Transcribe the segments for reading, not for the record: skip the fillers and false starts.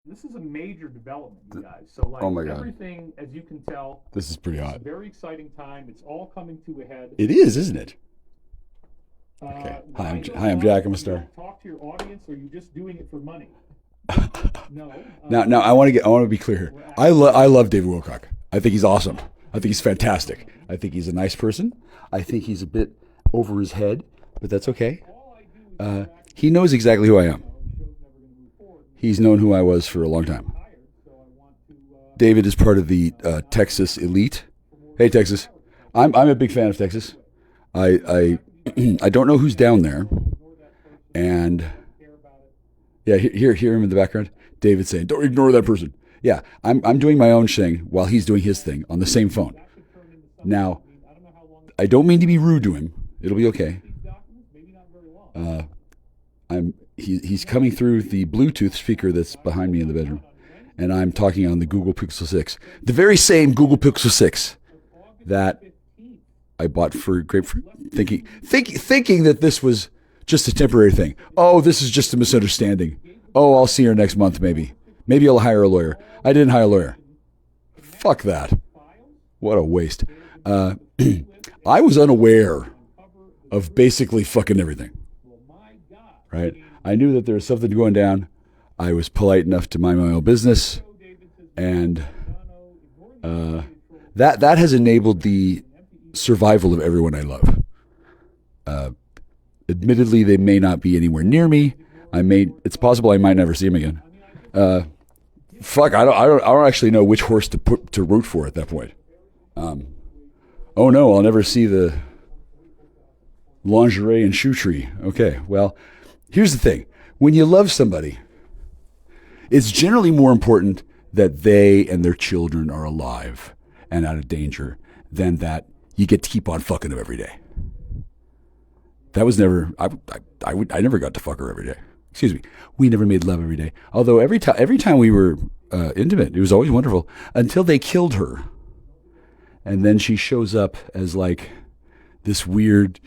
This is a major development, you guys. So like Oh my God. everything, as you can tell, This is pretty it's a hot. very exciting time. It's all coming to a head. It is, isn't it? Okay. Hi, I'm Jack. I'm a You star. don't talk to your audience, or are you just doing it for money? No. Now, I want to be clear here. I love David Wilcock. I think he's awesome. I think he's fantastic. I think he's a nice person. I think he's a bit over his head, but that's okay. He knows exactly who I am. He's known who I was for a long time. David is part of the Texas elite. Hey, Texas. I'm a big fan of Texas. I I don't know who's down there, and yeah, hear him in the background. David saying, "Don't ignore that person." Yeah, I'm doing my own thing while he's doing his thing on the same phone. Now, I don't mean to be rude to him. It'll be okay. He's coming through the Bluetooth speaker that's behind me in the bedroom, and I'm talking on the Google Pixel 6, the very same Google Pixel 6 that I bought for grapefruit, thinking that this was just a temporary thing. Oh, this is just a misunderstanding. Oh, I'll see her next month, maybe. Maybe I'll hire a lawyer. I didn't hire a lawyer. Fuck that. What a waste. I was unaware of basically fucking everything. Right? I knew that there was something going down. I was polite enough to mind my own business, and that has enabled the survival of everyone I love. Admittedly, they may not be anywhere near me. It's possible I might never see them again. Fuck, I don't actually know which horse to root for at that point. Oh no, I'll never see the lingerie and shoe tree. Okay, well, here's the thing. When you love somebody, it's generally more important that they and their children are alive and out of danger than that you get to keep on fucking them every day. That was never, I never got to fuck her every day. Excuse me. We never made love every day. Although every time we were intimate, it was always wonderful until they killed her. And then she shows up as like this weird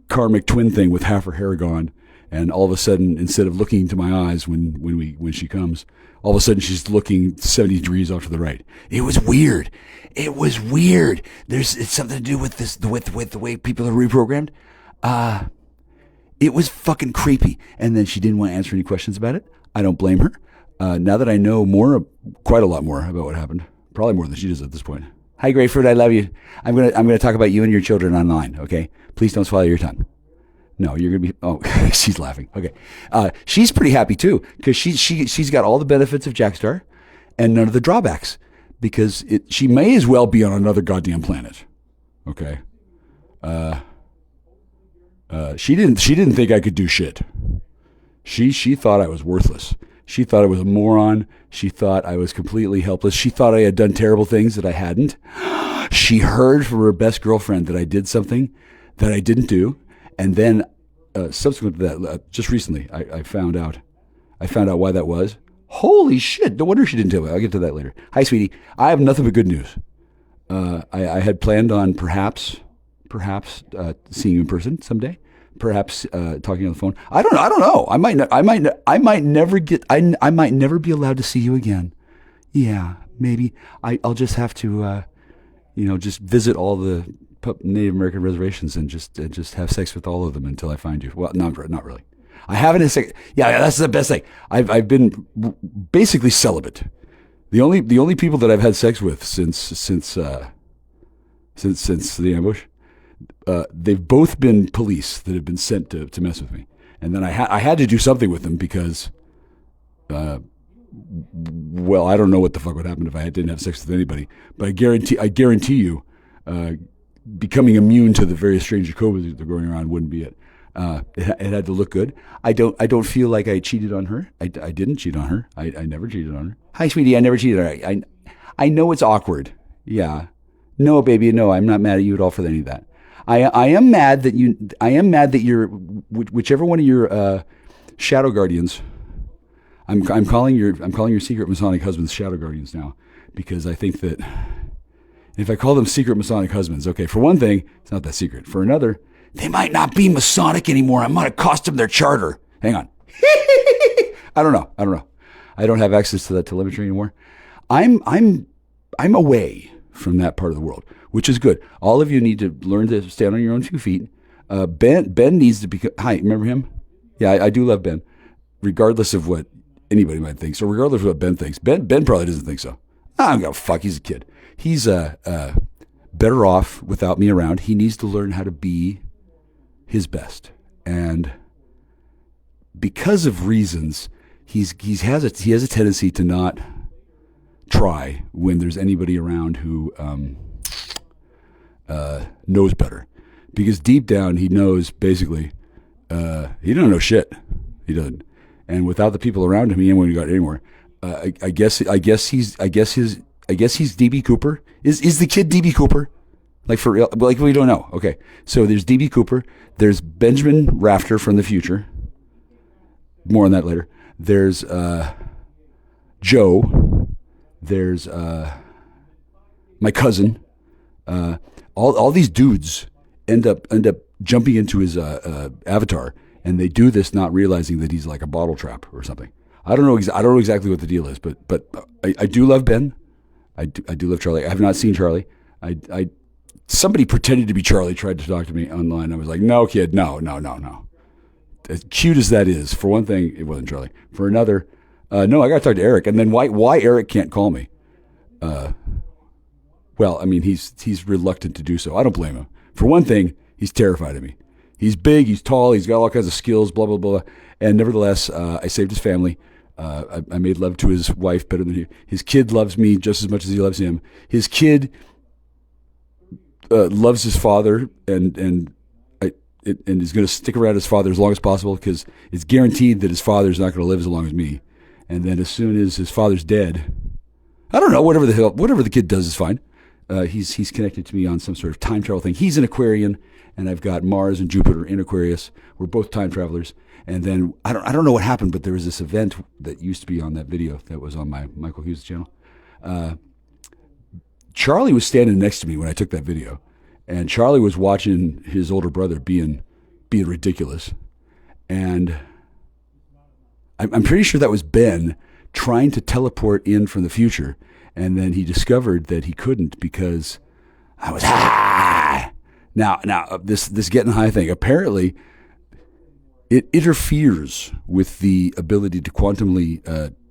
karmic twin thing with half her hair gone. And all of a sudden, instead of looking into my eyes when she comes, all of a sudden she's looking 70 degrees off to the right. It was weird. It's something to do with this, with the way people are reprogrammed. It was fucking creepy. And then she didn't want to answer any questions about it. I don't blame her. Now that I know quite a lot more about what happened, probably more than she does at this point. Hi, Grapefruit. I love you. I'm gonna talk about you and your children online. Okay, please don't swallow your tongue. No, you're gonna be. Oh, she's laughing. Okay, she's pretty happy too because she's got all the benefits of Jackstar and none of the drawbacks because she may as well be on another goddamn planet. Okay. She didn't think I could do shit. She thought I was worthless. She thought I was a moron. She thought I was completely helpless. She thought I had done terrible things that I hadn't. She heard from her best girlfriend that I did something that I didn't do. And then subsequent to that, just recently, I found out why that was. Holy shit. No wonder she didn't tell me. I'll get to that later. Hi, sweetie. I have nothing but good news. I had planned on perhaps seeing you in person someday. Perhaps talking on the phone. I don't know. I might never be allowed to see you again. Yeah, maybe. I'll just have to, just visit all the Native American reservations and just have sex with all of them until I find you. Well, not really. I haven't. Yeah, that's the best thing. I've been basically celibate. The only people that I've had sex with since the ambush. They've both been police that have been sent to mess with me, and then I had to do something with them because, well, I don't know what the fuck would happen if I didn't have sex with anybody. But I guarantee you, becoming immune to the various strange Jacobas that are going around wouldn't be it. It had to look good. I don't feel like I cheated on her. I didn't cheat on her. I never cheated on her. Hi, sweetie. I never cheated on her. I know it's awkward. Yeah. No, baby. No, I'm not mad at you at all for any of that. I am mad that you're whichever one of your shadow guardians. I'm calling your secret Masonic husbands shadow guardians now because I think that if I call them secret Masonic husbands, okay, for one thing, it's not that secret. For another, they might not be Masonic anymore. I might have cost them their charter. Hang on. I don't know. I don't have access to that telemetry anymore. I'm away from that part of the world, which is good. All of you need to learn to stand on your own 2 feet. Ben needs to be. Hi, remember him? Yeah, I do love Ben, regardless of what anybody might think. So regardless of what Ben thinks, Ben probably doesn't think so. I'm gonna fuck. He's a kid. He's better off without me around. He needs to learn how to be his best, and because of reasons, he has a tendency to not try when there's anybody around who knows better, because deep down he knows basically he don't know shit. He doesn't, and without the people around him, he ain't going to go anywhere. I guess he's DB Cooper. Is the kid DB Cooper? Like for real? Like we don't know. Okay, so there's DB Cooper. There's Benjamin Rafter from the future. More on that later. There's Joe. There's my cousin. All these dudes end up jumping into his avatar, and they do this not realizing that he's like a bottle trap or something. I don't know exactly what the deal is, but I do love Ben. I do love Charlie. I have not seen Charlie. Somebody pretended to be Charlie tried to talk to me online. I was like, no, kid, no. As cute as that is, for one thing, it wasn't Charlie. For another, no, I got to talk to Eric. And then why Eric can't call me? Well, I mean, he's reluctant to do so. I don't blame him. For one thing, he's terrified of me. He's big, he's tall, he's got all kinds of skills, blah, blah, blah. And nevertheless, I saved his family. I made love to his wife better than his kid loves me just as much as he loves him. His kid loves his father and is going to stick around his father as long as possible, because it's guaranteed that his father's not going to live as long as me. And then as soon as his father's dead, I don't know, whatever the kid does is fine. He's connected to me on some sort of time travel thing. He's an Aquarian, and I've got Mars and Jupiter in Aquarius. We're both time travelers. And then I don't know what happened, but there was this event that used to be on that video that was on my Michael Hughes channel. Charlie was standing next to me when I took that video, and Charlie was watching his older brother being ridiculous. And I'm pretty sure that was Ben trying to teleport in from the future, and then he discovered that he couldn't because I was high. Now this getting high thing, apparently it interferes with the ability to quantumly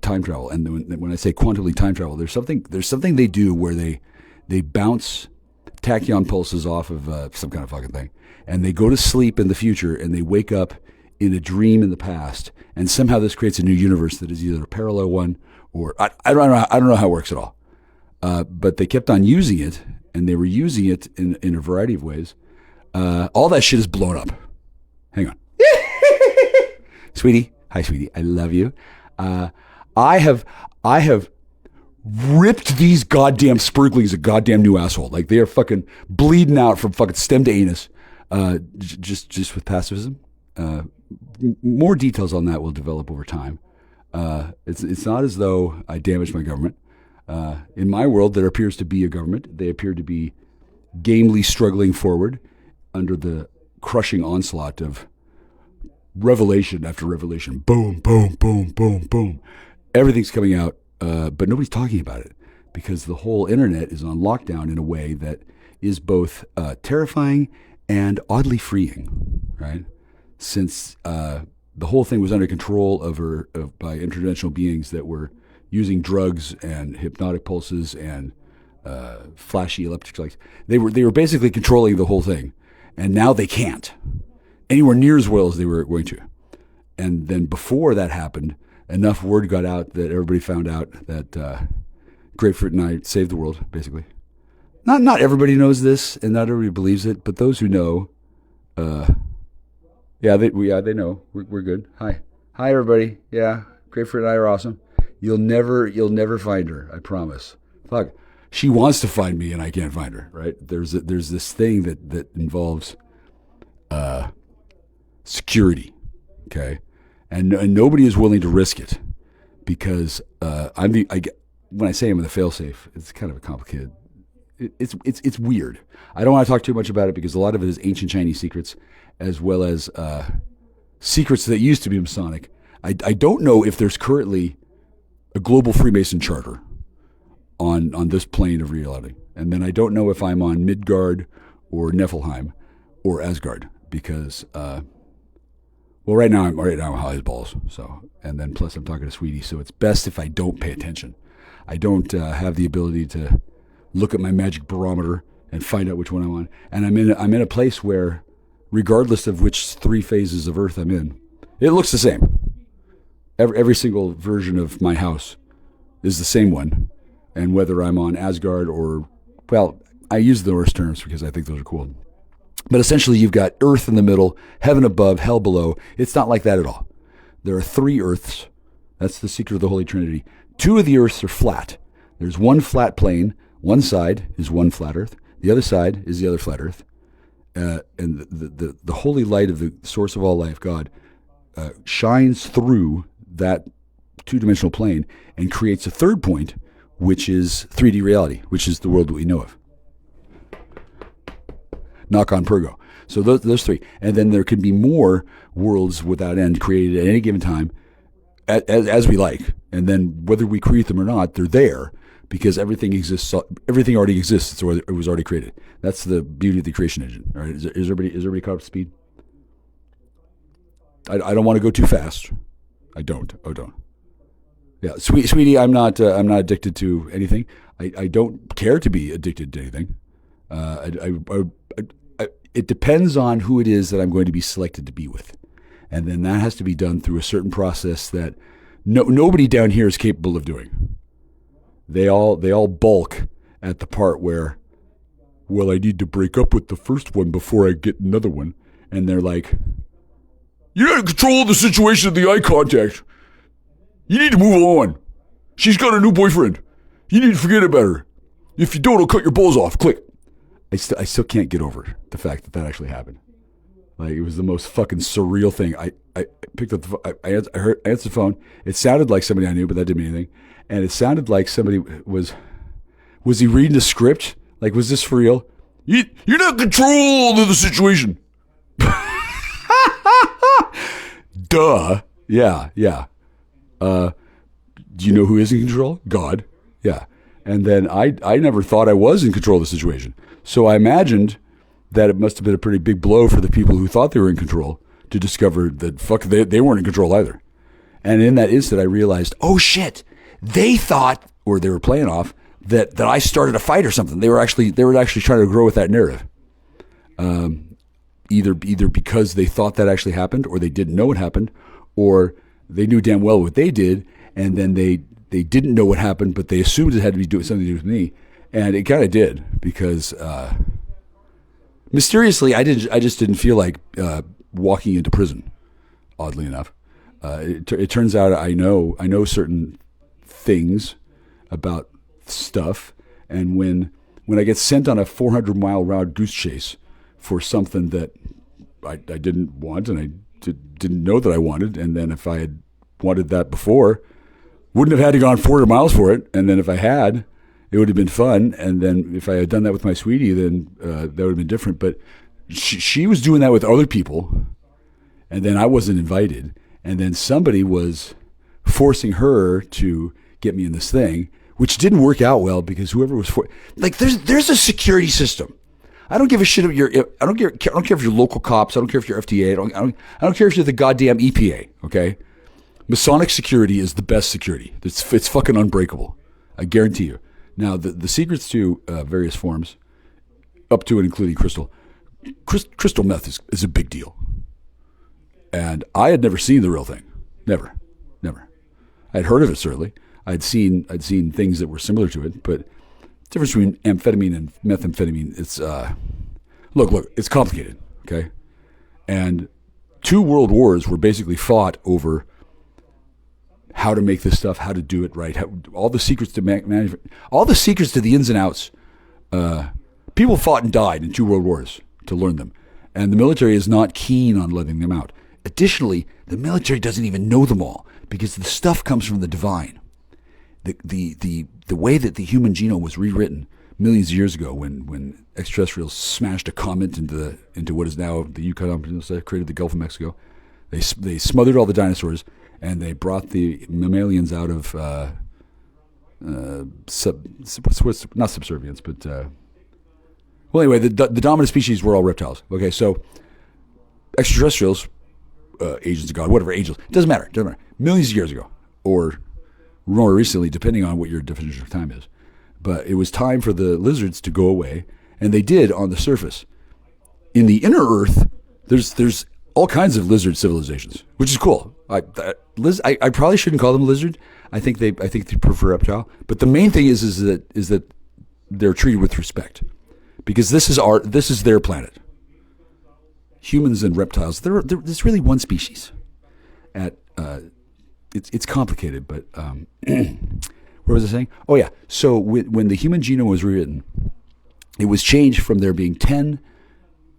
time travel. And when I say quantumly time travel, there's something they do where they bounce tachyon pulses off of some kind of fucking thing, and they go to sleep in the future, and they wake up in a dream in the past, and somehow this creates a new universe that is either a parallel one or I don't know how it works at all. But they kept on using it, and they were using it in a variety of ways. All that shit is blown up. Hang on. Sweetie. Hi, sweetie. I love you. I have ripped these goddamn spurglings a goddamn new asshole. Like, they are fucking bleeding out from fucking stem to anus. Just with pacifism. More details on that will develop over time. It's not as though I damaged my government. In my world, there appears to be a government. They appear to be gamely struggling forward under the crushing onslaught of revelation after revelation. Boom, boom, boom, boom, boom. Everything's coming out, but nobody's talking about it because the whole internet is on lockdown in a way that is both terrifying and oddly freeing, right? Since the whole thing was under control by interdimensional beings that were using drugs and hypnotic pulses and flashy electric lights. They were basically controlling the whole thing, and now they can't anywhere near as well as they were going to. And then before that happened, enough word got out that everybody found out that Grapefruit and I saved the world, basically. Not everybody knows this, and not everybody believes it, but those who know, they know. We're good. Hi, everybody. Yeah, Grapefruit and I are awesome. You'll never find her. I promise. Fuck, she wants to find me, and I can't find her. Right? There's this thing that involves security. Okay, and nobody is willing to risk it because when I say I'm in the failsafe, it's kind of a complicated. It's weird. I don't want to talk too much about it because a lot of it is ancient Chinese secrets, as well as secrets that used to be Masonic. I don't know if there's currently a global Freemason charter on this plane of reality. And then I don't know if I'm on Midgard or Niflheim or Asgard because, well, right now I'm high as balls. So, and then plus I'm talking to Sweetie, so it's best if I don't pay attention. I don't have the ability to look at my magic barometer and find out which one I'm on. And I'm in a place where, regardless of which 3 phases of Earth I'm in, it looks the same. Every single version of my house is the same one. And whether I'm on Asgard or, well, I use the Norse terms because I think those are cool. But essentially you've got Earth in the middle, heaven above, hell below. It's not like that at all. There are 3 Earths. That's the secret of the Holy Trinity. 2 of the Earths are flat. There's one flat plane. One side is one flat Earth. The other side is the other flat Earth. And the holy light of the source of all life, God, shines through that 2-dimensional plane and creates a third point, which is 3D reality, which is the world that we know of. Knock on Pergo. So those 3. And then there can be more worlds without end created at any given time as we like. And then whether we create them or not, they're there because everything exists. Everything already exists. It was already created. That's the beauty of the creation engine. All right? Is everybody caught up to speed? I don't want to go too fast. I don't. Oh, don't. Yeah, sweetie, I'm not addicted to anything. I don't care to be addicted to anything. It depends on who it is that I'm going to be selected to be with, and then that has to be done through a certain process that nobody down here is capable of doing. They all balk at the part where, well, I need to break up with the first one before I get another one, and they're like, you're not in control of the situation of the eye contact. You need to move on. She's got a new boyfriend. You need to forget about her. If you don't, I'll cut your balls off. Click. I still can't get over the fact that actually happened. Like, it was the most fucking surreal thing. I picked up the phone. I answered the phone. It sounded like somebody I knew, but that didn't mean anything. And it sounded like somebody was he reading the script? Like, was this for real? You're not in control of the situation. Duh. Yeah. Do you know who is in control? God. Yeah. And then I never thought I was in control of the situation. So I imagined that it must have been a pretty big blow for the people who thought they were in control to discover that they weren't in control either. And in that instant, I realized, oh shit, they thought, or they were playing off, that I started a fight or something. They were actually trying to grow with that narrative. Either because they thought that actually happened, or they didn't know what happened, or they knew damn well what they did, and then they didn't know what happened, but they assumed it had to be doing something to do with me, and it kind of did, because mysteriously I just didn't feel like walking into prison. Oddly enough, it turns out I know certain things about stuff, and when I get sent on a 400-mile round goose chase for something that I didn't want and I didn't know that I wanted, and then if I had wanted that before, wouldn't have had to go on 400 miles for it, and then if I had, it would have been fun, and then if I had done that with my sweetie, then that would have been different. But she was doing that with other people, and then I wasn't invited, and then somebody was forcing her to get me in this thing, which didn't work out well because whoever was there's a security system. I don't give a shit I don't care if you're local cops. I don't care if you're FDA. I don't care if you're the goddamn EPA. Okay, Masonic security is the best security. It's fucking unbreakable. I guarantee you. Now the secrets to various forms, up to and including crystal meth is a big deal. And I had never seen the real thing. Never. I'd heard of it certainly. I'd seen things that were similar to it, but the difference between amphetamine and methamphetamine, it's look, it's complicated, okay? And 2 world wars were basically fought over how to make this stuff, how to do it right, all the secrets to management, all the secrets to the ins and outs. People fought and died in 2 world wars to learn them, and the military is not keen on letting them out. Additionally, the military doesn't even know them all because the stuff comes from the divine. The way that the human genome was rewritten millions of years ago when extraterrestrials smashed a comet into what is now the Yucatan Peninsula, created the Gulf of Mexico. They smothered all the dinosaurs and they brought the mammalians out of not subservience, but well, anyway, the dominant species were all reptiles. Okay, so extraterrestrials, agents of God, whatever, angels, doesn't matter. Millions of years ago, or more recently, depending on what your definition of time is. But it was time for the lizards to go away, and they did on the surface. In the inner Earth, there's all kinds of lizard civilizations, which is cool. I probably shouldn't call them lizard. I think they prefer reptile. But the main thing is that they're treated with respect, because this is their planet. Humans and reptiles, there's really one species. It's complicated, but what was I saying? Oh yeah. So when the human genome was rewritten, it was changed from there being 10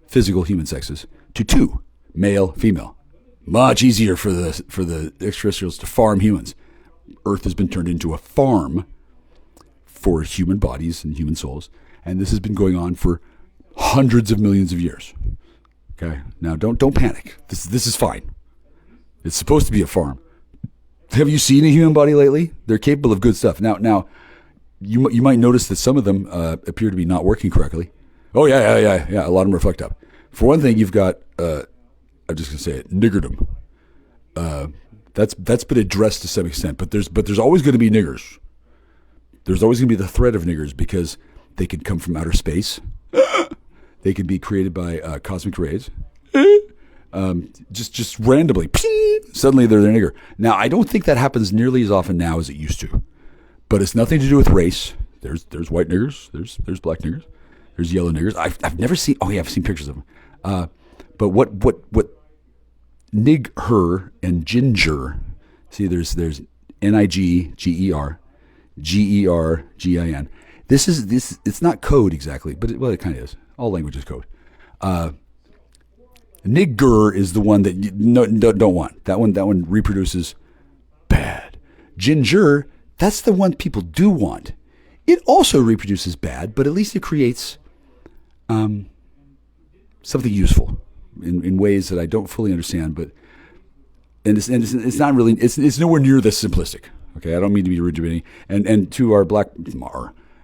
physical human sexes to 2, male, female. Much easier for the extraterrestrials to farm humans. Earth has been turned into a farm for human bodies and human souls, and this has been going on for hundreds of millions of years. Okay, now don't panic. This is fine. It's supposed to be a farm. Have you seen a human body lately? They're capable of good stuff. Now, you might notice that some of them appear to be not working correctly. Oh yeah. A lot of them are fucked up. For one thing, you've got I'm just gonna say it, niggerdom. That's been addressed to some extent, but there's always going to be niggers. There's always going to be the threat of niggers, because they can come from outer space. They can be created by cosmic rays. Just randomly, suddenly they're the nigger. Now, I don't think that happens nearly as often now as it used to, but it's nothing to do with race. There's white niggers. There's black niggers. There's yellow niggers. I've never seen. Oh yeah, I've seen pictures of them. But what nig her and ginger? See, there's NIGGER, GERGIN. This it's not code exactly, but it kind of is. All language is code. Nigger is the one that you don't want. That one reproduces bad. Ginger, that's the one people do want. It also reproduces bad, but at least it creates something useful in ways that I don't fully understand. But it's not really, it's nowhere near this simplistic. Okay, I don't mean to be rude to any, and to our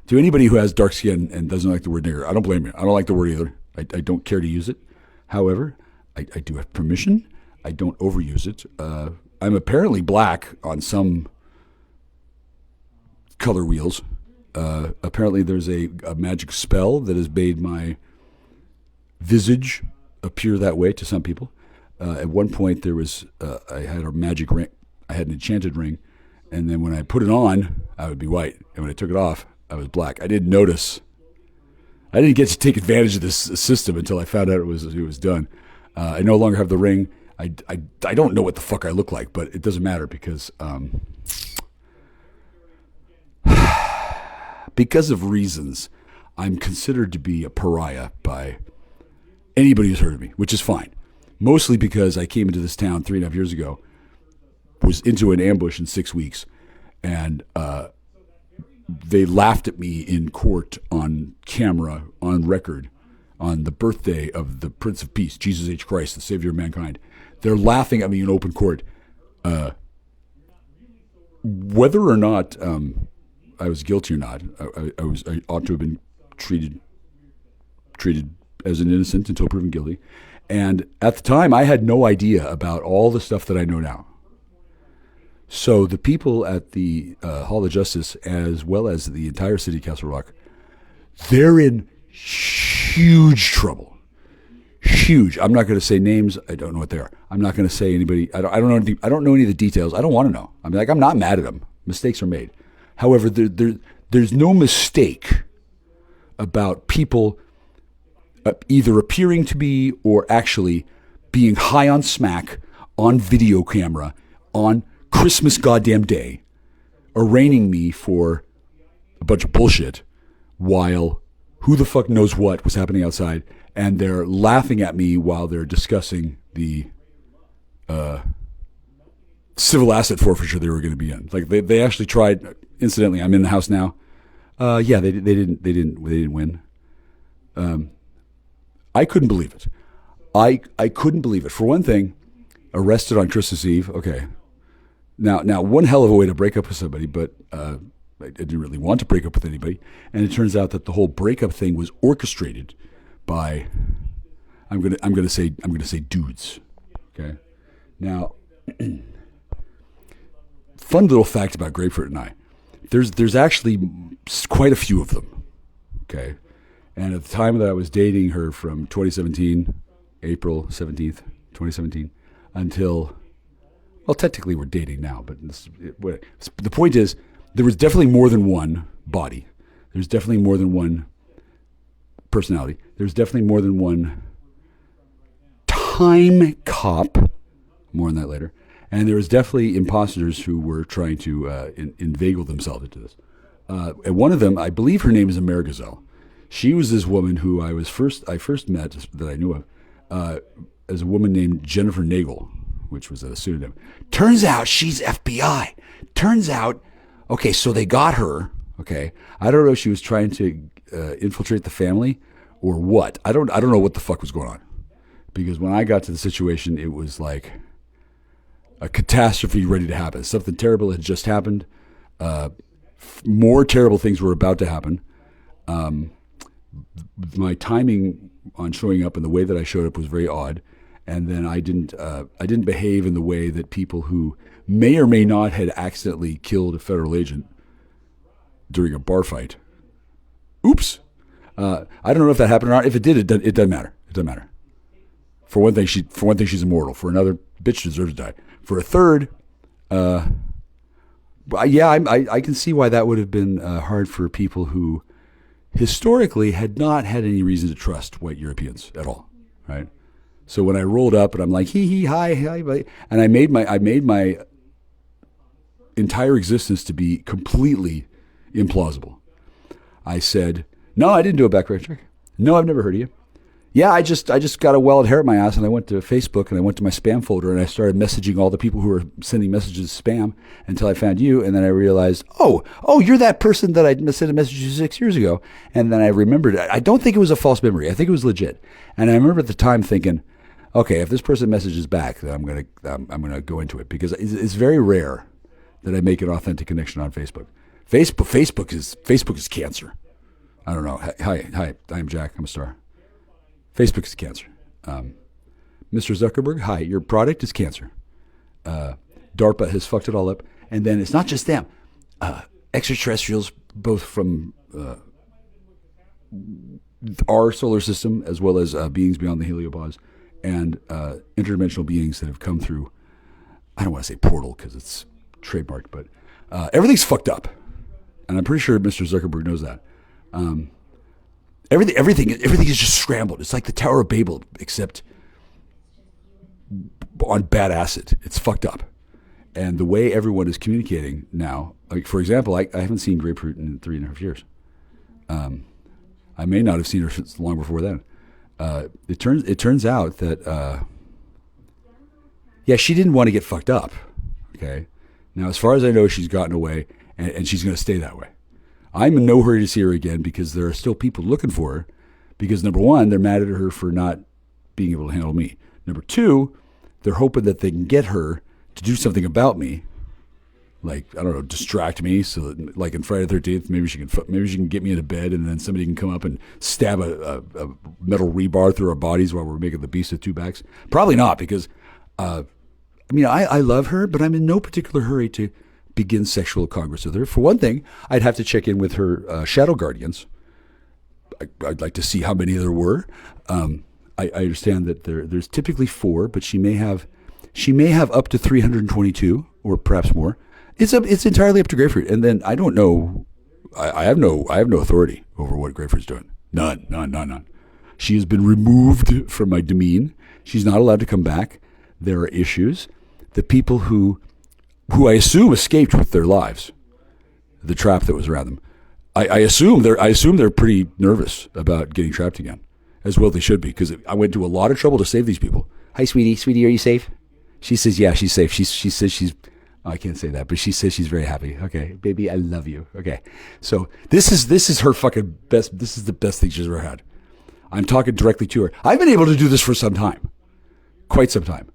to anybody who has dark skin and doesn't like the word nigger, I don't blame you. I don't like the word either. I don't care to use it. However, I do have permission. I don't overuse it. I'm apparently black on some color wheels. Apparently there's a magic spell that has made my visage appear that way to some people. At one point there was, I had a magic ring. I had an enchanted ring. And then when I put it on, I would be white. And when I took it off, I was black. I didn't notice. I didn't get to take advantage of this system until I found out it was done. I no longer have the ring. I don't know what the fuck I look like, but it doesn't matter because of reasons, I'm considered to be a pariah by anybody who's heard of me, which is fine. Mostly because I came into this town 3.5 years ago, was into an ambush in 6 weeks, and they laughed at me in court on camera, on record, on the birthday of the Prince of Peace, Jesus H. Christ, the Savior of mankind. They're laughing at me in open court. Whether or not I was guilty or not, I ought to have been treated as an innocent until proven guilty. And at the time, I had no idea about all the stuff that I know now. So the people at the Hall of Justice, as well as the entire city of Castle Rock, they're in huge trouble. Huge. I'm not going to say names. I don't know what they are. I'm not going to say anybody. I don't know anything. I don't know any of the details. I don't want to know. I'm not mad at them. Mistakes are made. However, there's no mistake about people either appearing to be or actually being high on smack, on video camera, on Christmas goddamn day, arraigning me for a bunch of bullshit while who the fuck knows what was happening outside, and they're laughing at me while they're discussing the civil asset forfeiture they were going to be in. Like they actually tried. Incidentally, I'm in the house now. Yeah, they didn't win. I couldn't believe it. I couldn't believe it. For one thing, arrested on Christmas Eve. Okay, Now, one hell of a way to break up with somebody, but I didn't really want to break up with anybody. And it turns out that the whole breakup thing was orchestrated by, I'm gonna say dudes. Okay. Now, fun little fact about Grapefruit and I. There's actually quite a few of them. Okay. And at the time that I was dating her from 2017, April 17th, 2017, until, well, technically we're dating now, but the point is, there was definitely more than one body. There's definitely more than one personality. There's definitely more than one time cop. More on that later. And there was definitely imposters who were trying to inveigle themselves into this. And one of them, I believe her name is Amerigazelle. She was this woman who I first met, that I knew of, as a woman named Jennifer Nagel, which was a pseudonym. Turns out she's FBI. Turns out, okay, so they got her. Okay, I don't know if she was trying to infiltrate the family or what. I don't know what the fuck was going on, because when I got to the situation, it was like a catastrophe ready to happen. Something terrible had just happened. More terrible things were about to happen. My timing on showing up and the way that I showed up was very odd. And then I didn't behave in the way that people who may or may not had accidentally killed a federal agent during a bar fight. Oops. I don't know if that happened or not. If it did, it doesn't matter. It doesn't matter. For one thing, she's immortal. For another, bitch deserves to die. For a third, I can see why that would have been hard for people who historically had not had any reason to trust white Europeans at all, right? So when I rolled up and I'm like, hi, and I made my entire existence to be completely implausible. I said, no, I didn't do a background check. No, I've never heard of you. Yeah, I just got a welled hair at my ass, and I went to Facebook and I went to my spam folder and I started messaging all the people who were sending messages spam until I found you, and then I realized, oh, you're that person that I sent a message to 6 years ago, and then I remembered. I don't think it was a false memory. I think it was legit, and I remember at the time thinking, okay, if this person messages back, then I'm gonna go into it, because it's very rare that I make an authentic connection on Facebook. Facebook is cancer. I don't know. Hi, I'm Jack. I'm a star. Facebook is cancer. Mr. Zuckerberg, hi, your product is cancer. DARPA has fucked it all up. And then it's not just them. Extraterrestrials, both from our solar system as well as beings beyond the heliopause, and interdimensional beings that have come through, I don't want to say portal because it's trademarked, but everything's fucked up. And I'm pretty sure Mr. Zuckerberg knows that. Everything is just scrambled. It's like the Tower of Babel, except on bad acid. It's fucked up. And the way everyone is communicating now, like, for example, I haven't seen Grapefruit in 3.5 years. I may not have seen her since long before then. It turns out that, she didn't want to get fucked up. Okay. Now, as far as I know, she's gotten away, and she's going to stay that way. I'm in no hurry to see her again, because there are still people looking for her, because number one, they're mad at her for not being able to handle me. Number two, they're hoping that they can get her to do something about me, like, I don't know, distract me, so that, like in Friday the 13th, maybe she can get me into bed, and then somebody can come up and stab a metal rebar through our bodies while we're making the Beast with Two Backs. Probably not, because I love her, but I'm in no particular hurry to begin sexual congress with her. For one thing, I'd have to check in with her shadow guardians. I'd like to see how many there were. I understand that there's typically 4, but she may have up to 322 or perhaps more. It's entirely up to Grapefruit. And then I don't know. I have no authority over what Grapefruit's doing. None. She has been removed from my domain. She's not allowed to come back. There are issues. The people who I assume escaped with their lives, the trap that was around them. I assume they're pretty nervous about getting trapped again, as well they should be, because I went to a lot of trouble to save these people. Hi, sweetie, are you safe? She says, yeah, she's safe. She says she's, I can't say that, but she says she's very happy. Okay, baby, I love you. Okay, so this is her fucking best. This is the best thing she's ever had. I'm talking directly to her. I've been able to do this for some time, quite some time.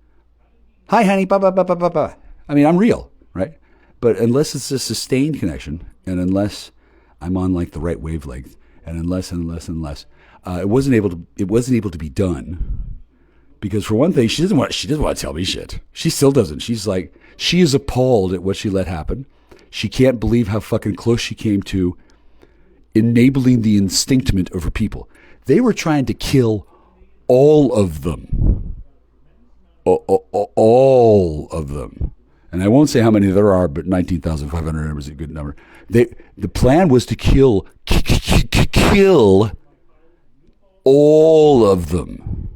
Hi, honey, ba. I mean, I'm real, right? But unless it's a sustained connection, and unless I'm on like the right wavelength, and unless, it wasn't able to be done. Because for one thing, she doesn't want to tell me shit. She still doesn't. She's like, she is appalled at what she let happen. She can't believe how fucking close she came to enabling the instinctment of her people. They were trying to kill all of them. All of them. And I won't say how many there are, but 19,500 is a good number. The plan was to kill all of them.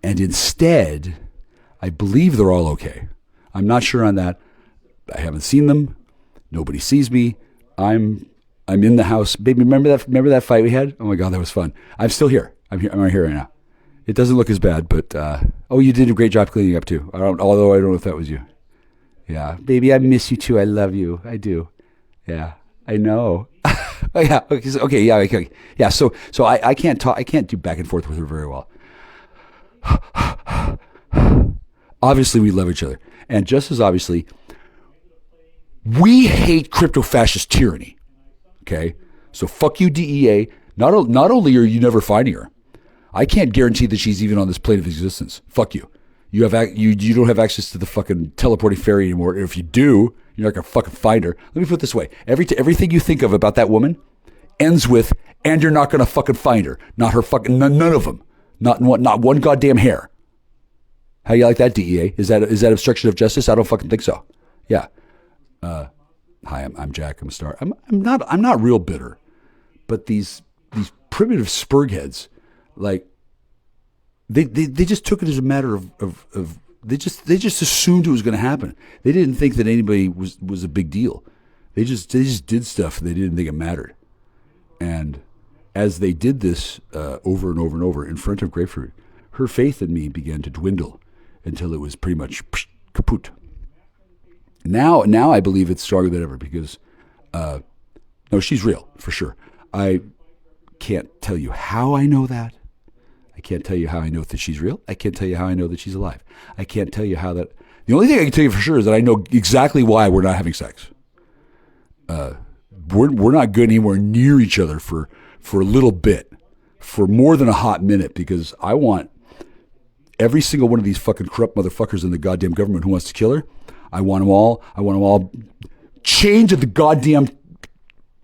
And instead, I believe they're all okay. I'm not sure on that. I haven't seen them. Nobody sees me. I'm in the house. Baby, remember that fight we had? Oh my God, that was fun. I'm still here. I'm right here right now. It doesn't look as bad, but you did a great job cleaning up too. Although I don't know if that was you. Yeah, baby, I miss you too. I love you. I do. Yeah, I know. Oh, yeah. Okay. Yeah. Okay. Yeah. So I can't talk. I can't do back and forth with her very well. Obviously, we love each other, and just as obviously, we hate crypto-fascist tyranny. Okay, so fuck you, DEA. Not only are you never finding her, I can't guarantee that she's even on this plane of existence. Fuck you. You don't have access to the fucking teleporting ferry anymore. If you do, you're not gonna fucking find her. Let me put it this way: everything you think of about that woman ends with, and you're not gonna fucking find her. Not her fucking none of them. Not one goddamn hair. How you like that, DEA? Is that obstruction of justice? I don't fucking think so. Yeah. Hi, I'm Jack. I'm a star. I'm not real bitter, but these primitive spurgheads, like they just took it as a matter of they just assumed it was going to happen. They didn't think that anybody was a big deal. They just did stuff. They didn't think it mattered, and as they did this over and over and over in front of Grapefruit, her faith in me began to dwindle until it was pretty much kaput. Now I believe it's stronger than ever because, no, she's real for sure. I can't tell you how I know that. I can't tell you how I know that she's real. I can't tell you how I know that she's alive. I can't tell you how that. The only thing I can tell you for sure is that I know exactly why we're not having sex. We're not good anywhere near each other for a little bit, for more than a hot minute, because I want every single one of these fucking corrupt motherfuckers in the goddamn government who wants to kill her. I want them all chained to the goddamn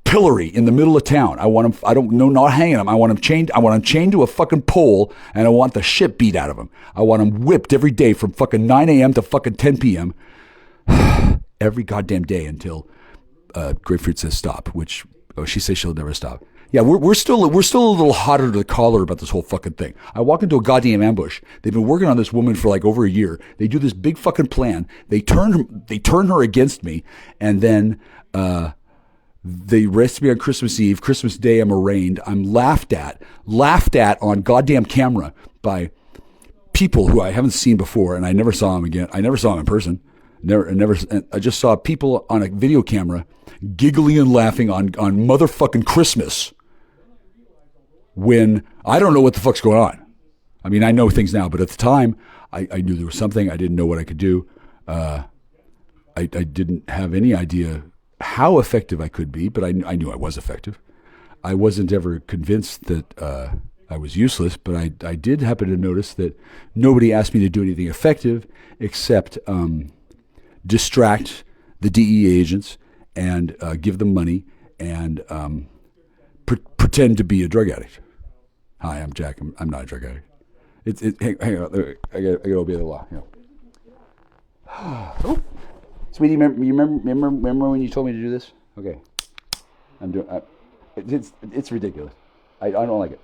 pillory in the middle of town. I want them, not hanging them. I want them chained to a fucking pole, and I want the shit beat out of them. I want them whipped every day from fucking 9 a.m. to fucking 10 p.m. every goddamn day until Grapefruit says stop, which she says she'll never stop. Yeah, we're still a little hotter to the collar about this whole fucking thing. I walk into a goddamn ambush. They've been working on this woman for like over a year. They do this big fucking plan. They turn her against me, and then they arrest me on Christmas Eve. Christmas Day, I'm arraigned. I'm laughed at on goddamn camera by people who I haven't seen before, and I never saw them again. I never saw them in person. I just saw people on a video camera giggling and laughing on motherfucking Christmas when I don't know what the fuck's going on. I mean, I know things now, but at the time, I knew there was something. I didn't know what I could do. I didn't have any idea how effective I could be, but I knew I was effective. I wasn't ever convinced that I was useless, but I did happen to notice that nobody asked me to do anything effective except distract the DEA agents and give them money and pretend to be a drug addict. Hi, I'm Jack. I'm not a drug addict. Hang on. I got to obey the law. Oh, sweetie, remember when you told me to do this? Okay, I'm doing. It's ridiculous. I don't like it.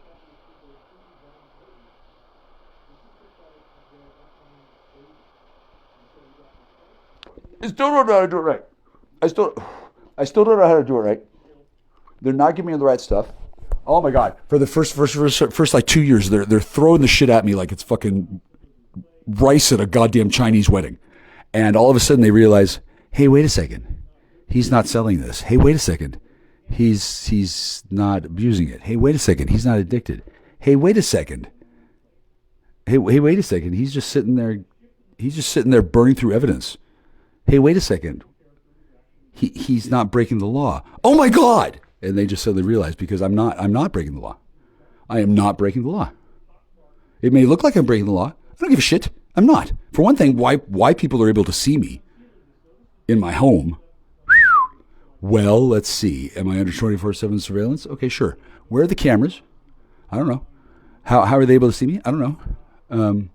I still don't know how to do it right. I still don't know how to do it right. They're not giving me the right stuff. Oh my God! For the first like 2 years, they're throwing the shit at me like it's fucking rice at a goddamn Chinese wedding, and all of a sudden they realize, hey, wait a second, he's not selling this. Hey, wait a second, he's not abusing it. Hey, wait a second, he's not addicted. Hey, wait a second. Hey, wait a second, he's just sitting there. He's just sitting there burning through evidence. Hey, wait a second. he's not breaking the law. Oh my God. And they just suddenly realize, because I'm not breaking the law. I am not breaking the law. It may look like I'm breaking the law. I don't give a shit. I'm not. For one thing, why people are able to see me in my home. Well, let's see. Am I under 24/7 surveillance? Okay, sure. Where are the cameras? I don't know. How are they able to see me? I don't know.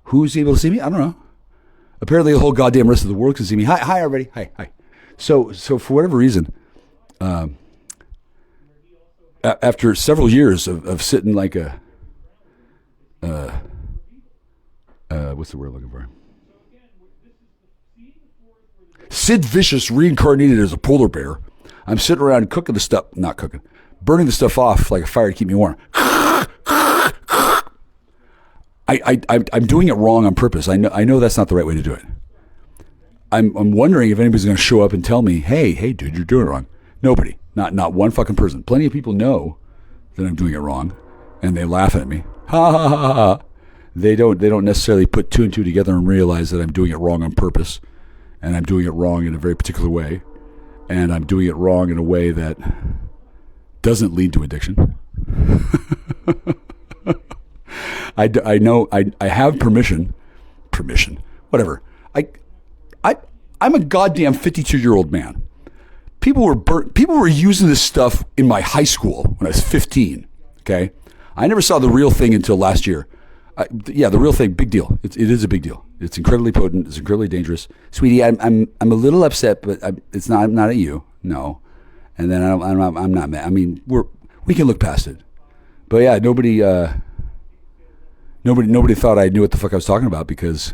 Who's able to see me? I don't know. Apparently the whole goddamn rest of the world can see me. Hi everybody. Hi. So for whatever reason, after several years of sitting like a what's the word I'm looking for? Sid Vicious reincarnated as a polar bear. I'm sitting around cooking the stuff, not cooking, burning the stuff off like a fire to keep me warm. I'm doing it wrong on purpose. I know that's not the right way to do it. I'm wondering if anybody's going to show up and tell me, hey, dude, you're doing it wrong. Nobody, not one fucking person. Plenty of people know that I'm doing it wrong, and they laugh at me. Ha ha ha ha. They don't necessarily put two and two together and realize that I'm doing it wrong on purpose, and I'm doing it wrong in a very particular way, and I'm doing it wrong in a way that doesn't lead to addiction. I know I have permission, whatever. I'm a goddamn 52-year-old man. People were using this stuff in my high school when I was 15. Okay, I never saw the real thing until last year. The real thing, big deal. It is a big deal. It's incredibly potent. It's incredibly dangerous, sweetie. I'm a little upset, but it's not. I'm not at you. No, and then I'm not mad. I mean, we can look past it. But yeah, nobody thought I knew what the fuck I was talking about, because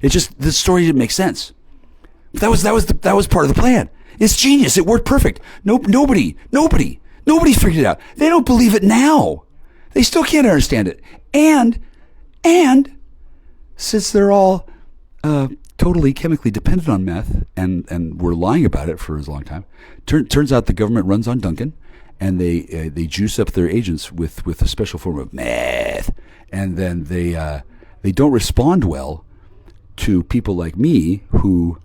it's just, the story didn't make sense. That was part of the plan. It's genius. It worked perfect. Nobody figured it out. They don't believe it now. They still can't understand it. And since they're all totally chemically dependent on meth, and were lying about it for as long time, turns out the government runs on Duncan, and they juice up their agents with a special form of meth, and then they don't respond well to people like me who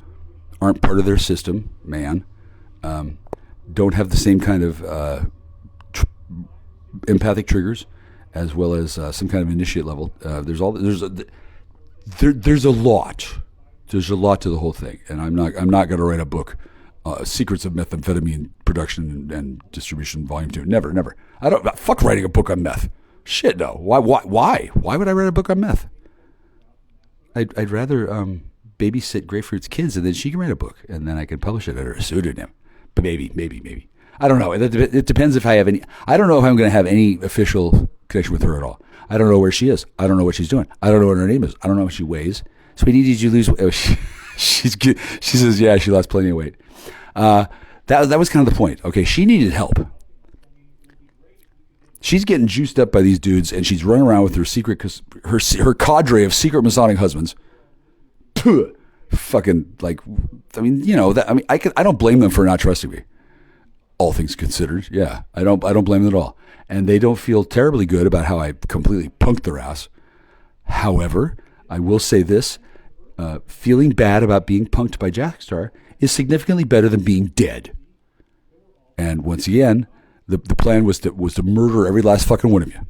aren't part of their system, don't have the same kind of empathic triggers, as well as some kind of initiate level. There's a lot to the whole thing, and I'm not going to write a book, Secrets of Methamphetamine Production and Distribution, Volume 2. Never. I don't fuck writing a book on meth. Shit, no. Why would I write a book on meth? I'd rather babysit Grapefruit's kids, and then she can write a book, and then I can publish it under a pseudonym. But maybe. I don't know. It depends if I have any. I don't know if I'm going to have any official connection with her at all. I don't know where she is. I don't know what she's doing. I don't know what her name is. I don't know what she weighs. Sweetie, did you lose? Oh, she's good. She says, yeah, she lost plenty of weight. That was kind of the point. Okay, she needed help. She's getting juiced up by these dudes, and she's running around with her cadre of secret Masonic husbands. Puh, fucking, like, I mean, you know that. I mean, I don't blame them for not trusting me. All things considered, yeah, I don't blame them at all, and they don't feel terribly good about how I completely punked their ass. However, I will say this: feeling bad about being punked by Jackstar is significantly better than being dead. And once again, the plan was to murder every last fucking one of you.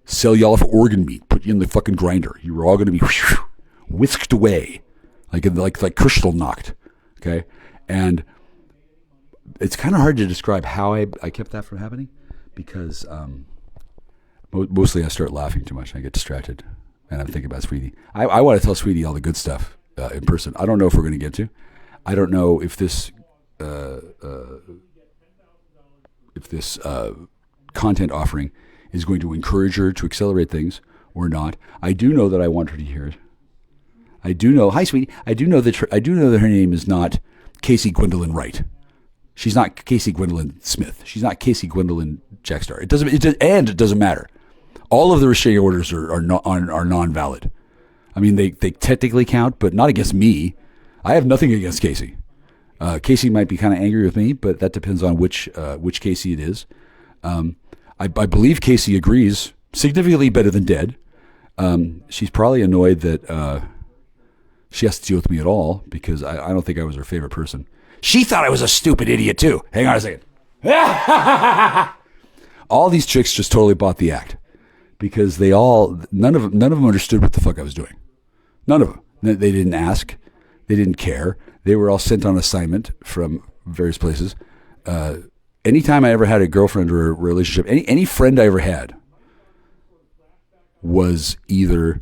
Sell y'all for organ meat, put you in the fucking grinder. You were all going to be whisked away, like crystal knocked. Okay, and it's kind of hard to describe how I kept that from happening, because mostly I start laughing too much and I get distracted, and I'm thinking about Sweetie. I want to tell Sweetie all the good stuff in person. I don't know if we're going to get to. I don't know if this content offering is going to encourage her to accelerate things or not. I do know that I want her to hear it. I do know. Hi, Sweetie. I do know that her name is not Casey Gwendolyn Wright. She's not Casey Gwendolyn Smith. She's not Casey Gwendolyn Jackstar. It doesn't matter. All of the restraining orders are non-valid. I mean, they technically count, but not against me. I have nothing against Casey. Casey might be kind of angry with me, but that depends on which Casey it is. I believe Casey agrees, significantly better than dead. She's probably annoyed that she has to deal with me at all because I don't think I was her favorite person. She thought I was a stupid idiot too. Hang on a second. All these chicks just totally bought the act because none of them understood what the fuck I was doing. None of them. They didn't ask. They didn't care. They were all sent on assignment from various places. Anytime I ever had a girlfriend or a relationship, any friend I ever had was either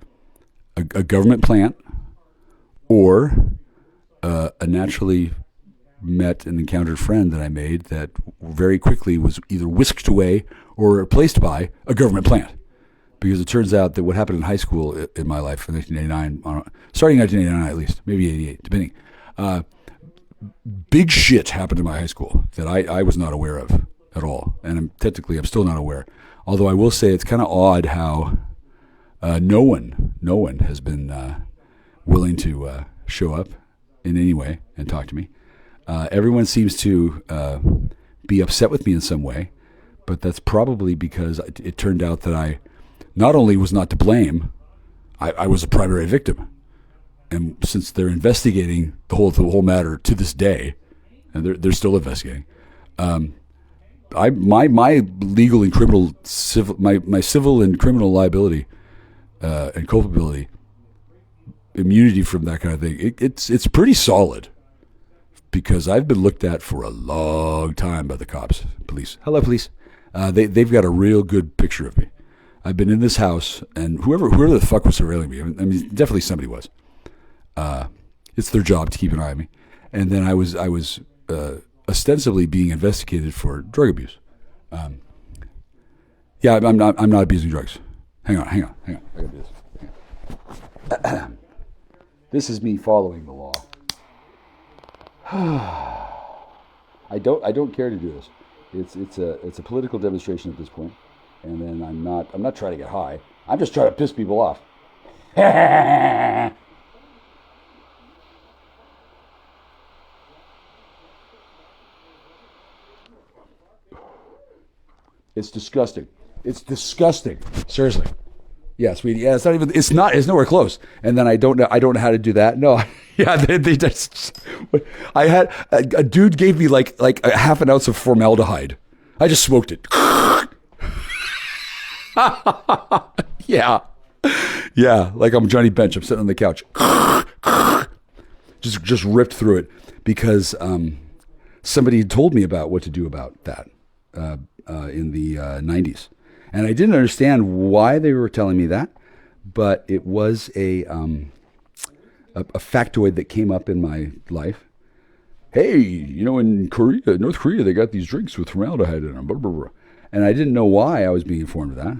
a government plant or a naturally met and encountered friend that I made that very quickly was either whisked away or replaced by a government plant. Because it turns out that what happened in high school in my life in 1989, starting in 1989 at least, maybe 88, depending, big shit happened in my high school that I was not aware of at all. And I'm still not aware. Although I will say it's kind of odd how no one has been willing to show up in any way and talk to me. Everyone seems to be upset with me in some way, but that's probably because it turned out that I not only was not to blame, I was a primary victim. And since they're investigating the whole matter to this day, and they're still investigating, my legal and criminal my civil and criminal liability and culpability, immunity from that kind of thing, it's pretty solid. Because I've been looked at for a long time by the police. Hello, police. They've got a real good picture of me. I've been in this house, and whoever the fuck was surveilling me, I mean, definitely somebody was. It's their job to keep an eye on me. And then I was ostensibly being investigated for drug abuse. Yeah, I'm not abusing drugs. Hang on. I gotta do this. This is me following the law. I don't care to do this. It's a political demonstration at this point, and then I'm not trying to get high. I'm just trying to piss people off. It's disgusting. It's disgusting. Seriously. Yeah, sweetie. Yeah, it's nowhere close. And then I don't know how to do that. No. Yeah, they just, I had, a dude gave me like a half an ounce of formaldehyde. I just smoked it. Yeah. Yeah, like I'm Johnny Bench. I'm sitting on the couch. Just ripped through it because somebody told me about what to do about that in the 90s. And I didn't understand why they were telling me that, but it was a factoid that came up in my life. Hey, in North Korea, they got these drinks with formaldehyde in them. Blah, blah, blah. And I didn't know why I was being informed of that.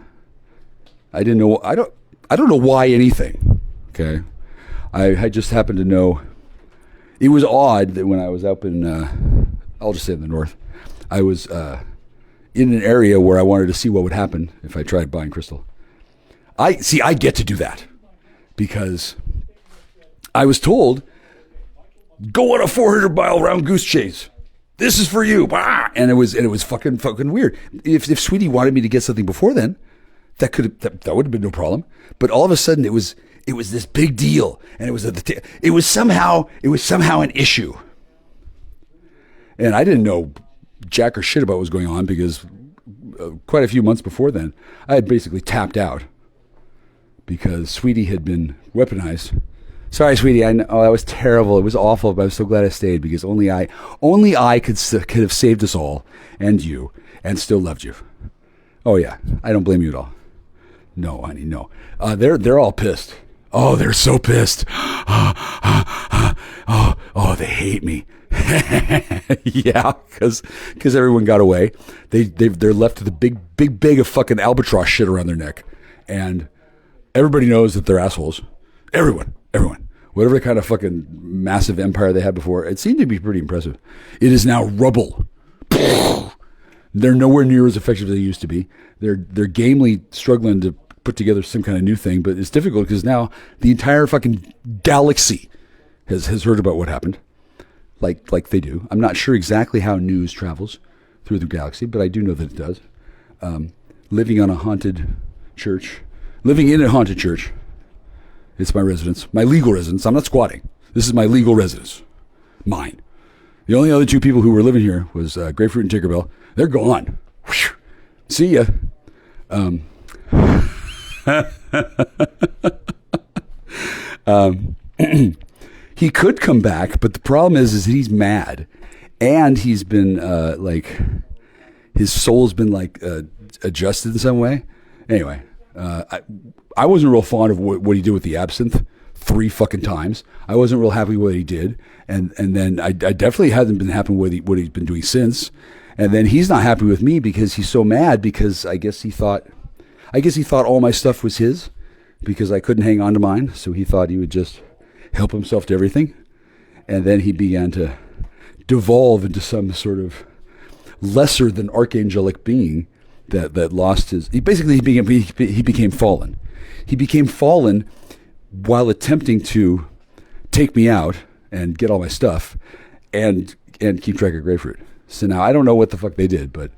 I didn't know. I don't know why anything. Okay, I just happened to know. It was odd that when I was up in, I'll just say in the north, I was in an area where I wanted to see what would happen if I tried buying crystal. I get to do that because I was told, go on a 400-mile round goose chase. This is for you. And it was fucking weird. If Sweetie wanted me to get something before then, that would have been no problem. But all of a sudden it was this big deal, and it was somehow an issue. And I didn't know jack or shit about what was going on because quite a few months before then, I had basically tapped out because Sweetie had been weaponized. Sorry, Sweetie. I know that was terrible. It was awful, but I'm so glad I stayed because only I could have saved us all and you and still loved you. Oh yeah, I don't blame you at all. No, honey, no. They're all pissed. Oh, they're so pissed. Oh, they hate me. Yeah, because everyone got away. They're left with a big bag of fucking albatross shit around their neck, and everybody knows that they're assholes. Everyone, whatever kind of fucking massive empire they had before, it seemed to be pretty impressive. It is now rubble. They're nowhere near as effective as they used to be. They're gamely struggling to put together some kind of new thing, but it's difficult because now the entire fucking galaxy has heard about what happened. Like they do. I'm not sure exactly how news travels through the galaxy, but I do know that it does. Living in a haunted church It's my residence, my legal residence. I'm not squatting. This is my legal residence, mine. The only other two people who were living here was Grapefruit and Tinkerbell. They're gone. Whew. See ya. He could come back, but the problem is he's mad, and he's been his soul's been adjusted in some way. Anyway, I wasn't real fond of what he did with the absinthe 3 fucking times. I wasn't real happy with what he did, and then I definitely hasn't been happy with what he's been doing since. And then he's not happy with me because he's so mad because I guess he thought all my stuff was his because I couldn't hang on to mine. So he thought he would just help himself to everything. And then he began to devolve into some sort of lesser than archangelic being that lost his. He became fallen. He became fallen while attempting to take me out and get all my stuff and keep track of Grapefruit. So now I don't know what the fuck they did, but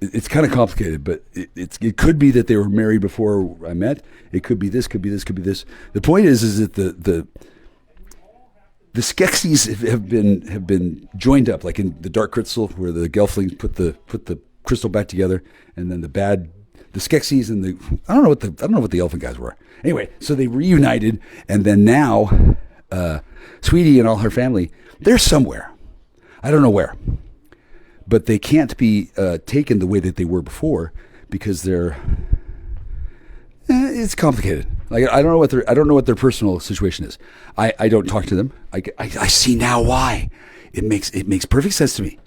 it's kind of complicated. But it could be that they were married before I met. It could be this, could be this, could be this. The point is that the Skeksis have been joined up, like in the Dark Crystal, where the Gelflings put the crystal back together, and then the Skeksis and I don't know what the elephant guys were. Anyway, so they reunited, and then now Sweetie and all her family, they're somewhere. I don't know where, but they can't be taken the way that they were before because they're. It's complicated. Like I don't know what their personal situation is. I don't talk to them. I see now why. It makes perfect sense to me.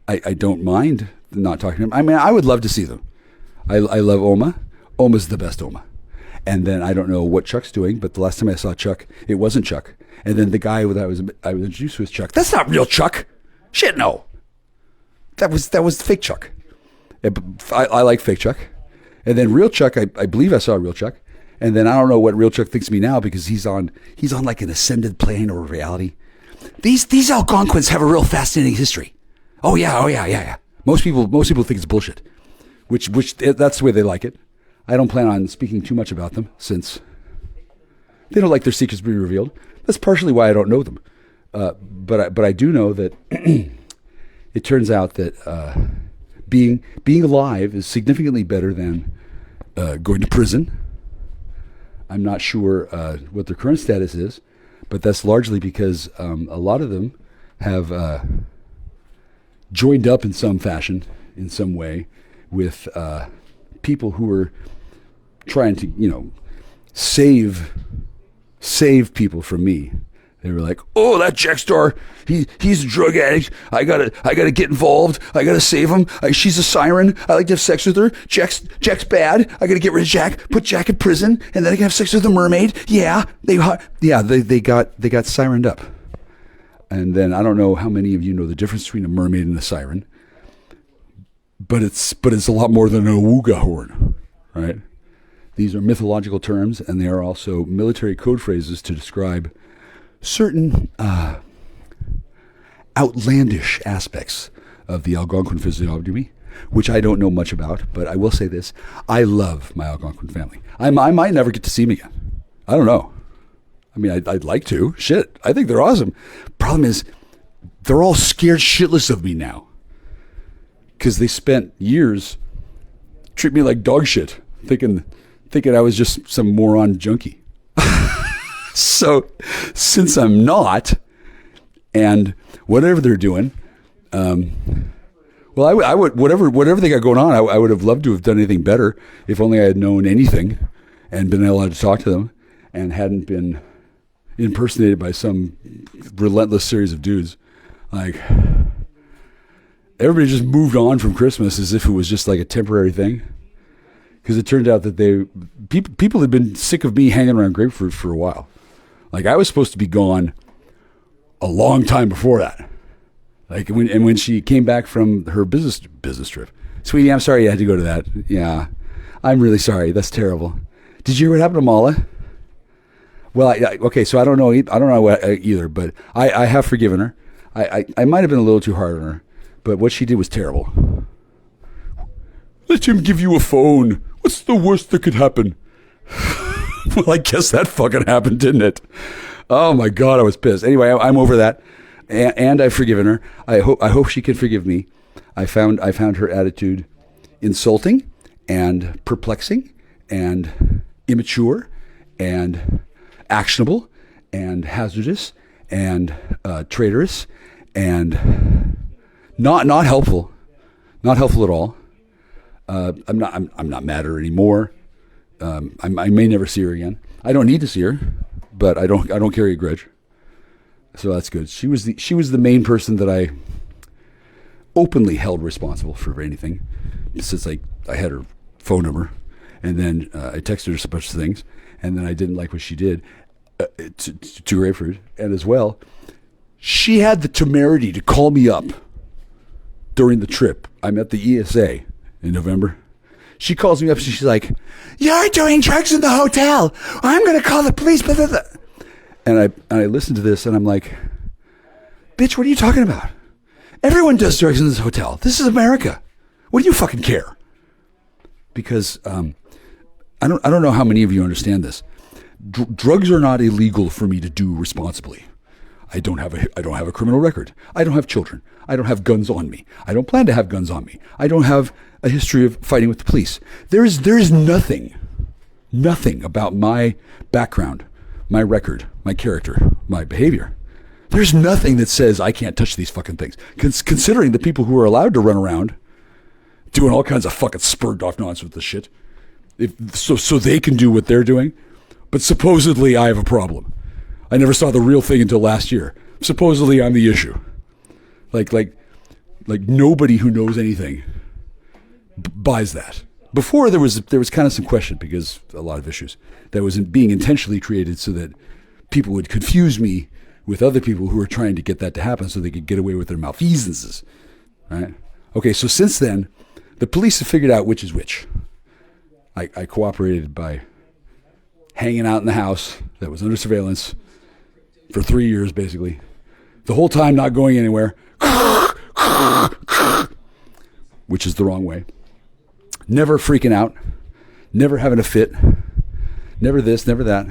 I don't mind not talking to them. I mean, I would love to see them. I love Oma. Oma's the best Oma. And then I don't know what Chuck's doing, but the last time I saw Chuck, it wasn't Chuck. And then the guy that I was introduced with Chuck. That's not real Chuck. Shit, no. That was fake Chuck. I like fake Chuck. And then real Chuck, I believe I saw real Chuck. And then I don't know what real Chuck thinks of me now because he's on like an ascended plane of reality. These Algonquins have a real fascinating history. Oh yeah. Most people think it's bullshit. Which that's the way they like it. I don't plan on speaking too much about them since they don't like their secrets being revealed. That's partially why I don't know them. But I do know that it turns out that being alive is significantly better than going to prison. I'm not sure what their current status is, but that's largely because a lot of them have joined up in some fashion, in some way, with people who are trying to, save people from me. They were like, "Oh, that Jack Star, he's a drug addict. I gotta get involved. I gotta save him. She's a siren. I like to have sex with her. Jack's bad. I gotta get rid of Jack. Put Jack in prison, and then I can have sex with the mermaid. Yeah, they got sirened up. And then I don't know how many of you know the difference between a mermaid and a siren, but it's a lot more than a awooga horn, right? These are mythological terms, and they are also military code phrases to describe certain outlandish aspects of the Algonquin physiognomy, which I don't know much about, but I will say this. I love my Algonquin family. I might never get to see them again. I don't know. I mean, I'd like to. Shit, I think they're awesome. Problem is, they're all scared shitless of me now. Because they spent years treating me like dog shit, thinking I was just some moron junkie. So, since I'm not, and whatever they're doing, well, I would whatever they got going on, I would have loved to have done anything better if only I had known anything and been allowed to talk to them and hadn't been impersonated by some relentless series of dudes. Like, everybody just moved on from Christmas as if it was just like a temporary thing. Because it turned out that people had been sick of me hanging around Grapefruit for a while. Like, I was supposed to be gone a long time before that. Like, when she came back from her business trip, "Sweetie, I'm sorry you had to go to that." "Yeah, I'm really sorry. That's terrible. Did you hear what happened to Mala?" Well, okay, so I don't know either, but I have forgiven her. I might have been a little too hard on her, but what she did was terrible. "Let him give you a phone. What's the worst that could happen?" Well, I guess that fucking happened, didn't it? Oh my God, I was pissed. Anyway, I'm over that, and I've forgiven her. I hope she can forgive me. I found her attitude insulting and perplexing and immature and actionable and hazardous and traitorous and not helpful. Not helpful at all. I'm not mad at her anymore. I may never see her again. I don't need to see her, but I don't carry a grudge. So that's good. She was the main person that I openly held responsible for anything, since I had her phone number, and then I texted her a bunch of things, and then I didn't like what she did to Grapefruit, and as well, she had the temerity to call me up during the trip. I'm at the ESA in November. She calls me up and she's like, "You're doing drugs in the hotel. I'm going to call the police." Blah, blah, blah. And I listened to this and I'm like, "Bitch, what are you talking about? Everyone does drugs in this hotel. This is America. What do you fucking care?" Because I don't know how many of you understand this. Drugs are not illegal for me to do responsibly. I don't have a criminal record. I don't have children. I don't have guns on me. I don't plan to have guns on me. I don't have a history of fighting with the police. There is nothing about my background, my record, my character, my behavior. There's nothing that says I can't touch these fucking things. Considering the people who are allowed to run around doing all kinds of fucking spurred off nonsense with this shit, so they can do what they're doing, but supposedly I have a problem. I never saw the real thing until last year. Supposedly I'm the issue. Like nobody who knows anything buys that. Before there was kind of some question because a lot of issues that was being intentionally created so that people would confuse me with other people who were trying to get that to happen so they could get away with their malfeasances. Right? Okay, so since then, the police have figured out which is which. I cooperated by hanging out in the house that was under surveillance for 3 years, basically. The whole time not going anywhere, which is the wrong way. Never freaking out, never having a fit, never this, never that.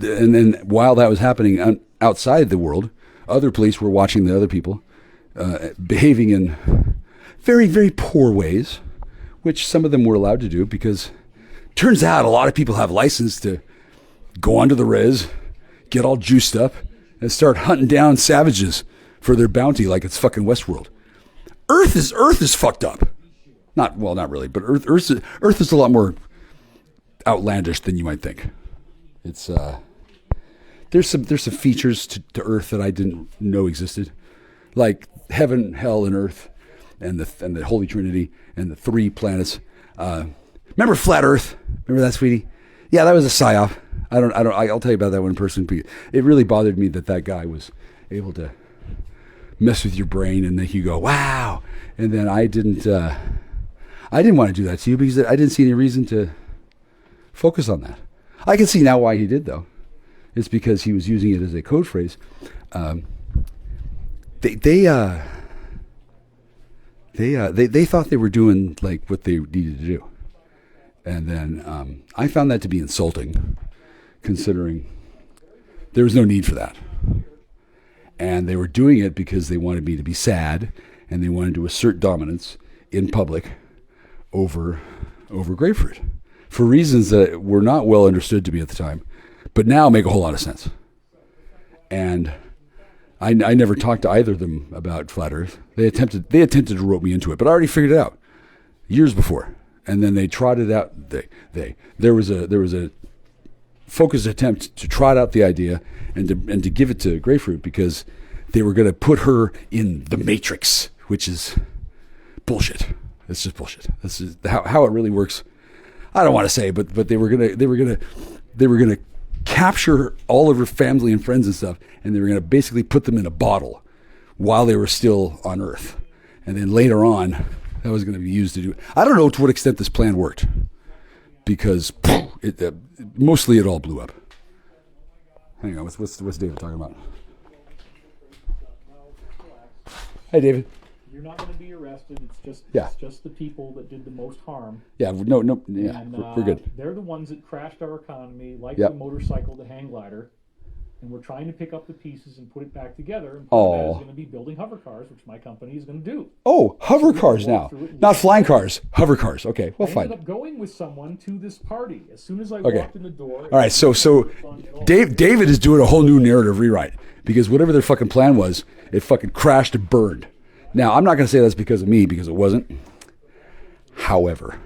And then while that was happening outside the world, other police were watching the other people behaving in very, very poor ways, which some of them were allowed to do because turns out a lot of people have license to go onto the res, get all juiced up, and start hunting down savages for their bounty like it's fucking Westworld. Earth is fucked up. Not really, but Earth is a lot more outlandish than you might think. It's there's some features to Earth that I didn't know existed, like heaven, hell, and Earth, and the Holy Trinity, and the 3 planets. Remember Flat Earth? Remember that, sweetie? Yeah, that was a psyop. I'll tell you about that one in person. It really bothered me that guy was able to mess with your brain and make you go, wow. And then I didn't want to do that to you because I didn't see any reason to focus on that. I can see now why he did, though. It's because he was using it as a code phrase. They thought they were doing like what they needed to do. And then I found that to be insulting, considering there was no need for that. And they were doing it because they wanted me to be sad and they wanted to assert dominance in public over Grapefruit for reasons that were not well understood to me at the time, but now make a whole lot of sense. And I never talked to either of them about Flat Earth. They attempted to rope me into it, but I already figured it out years before. And then they trotted out. There was a focused attempt to trot out the idea and to give it to Grapefruit because they were going to put her in the Matrix, which is bullshit. It's just bullshit. This is how it really works. I don't want to say, but they were gonna capture all of her family and friends and stuff, and they were gonna basically put them in a bottle while they were still on Earth, and then later on, that was going to be used to do. I don't know to what extent this plan worked, because mostly it all blew up. Hang on, what's David talking about? Hey, David. You're not going to be arrested. trusted. It's Yeah. just the people that did the most harm. Yeah, no, yeah, And we're good. they're the ones that crashed our economy, like Yep. the motorcycle, the hang glider. And we're trying to pick up the pieces and put it back together. And part of that is going to be building hover cars, which my company is going to do. Oh, hover we cars can now, walk through it and not get flying started. cars, hover cars. Okay, well, I fine. ended up going with someone to this party. As soon as I Okay. walked in the door. All right, so David is doing a whole new narrative rewrite because whatever their fucking plan was, it fucking crashed and burned. Now, I'm not going to say that's because of me, because it wasn't. However,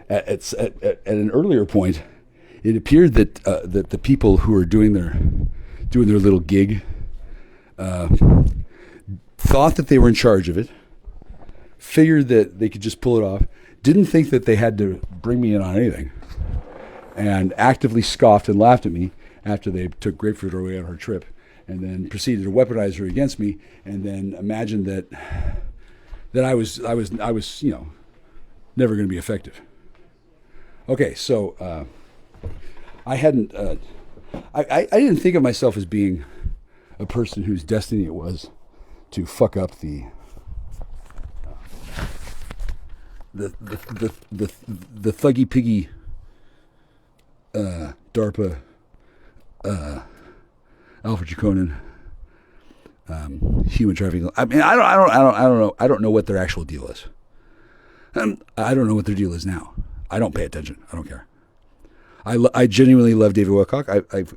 at an earlier point, it appeared that that the people who were doing their little gig thought that they were in charge of it, figured that they could just pull it off, didn't think that they had to bring me in on anything, and actively scoffed and laughed at me after they took Grapefruit away on her trip, and then proceeded to weaponize her against me, and then imagined that I was never going to be effective. Okay, so I hadn't I didn't think of myself as being a person whose destiny it was to fuck up the thuggy piggy DARPA Alpha Draconin human trafficking. I mean, I don't know what their actual deal is. I don't know what their deal is now. I don't pay attention. I don't care. I genuinely love David Wilcock.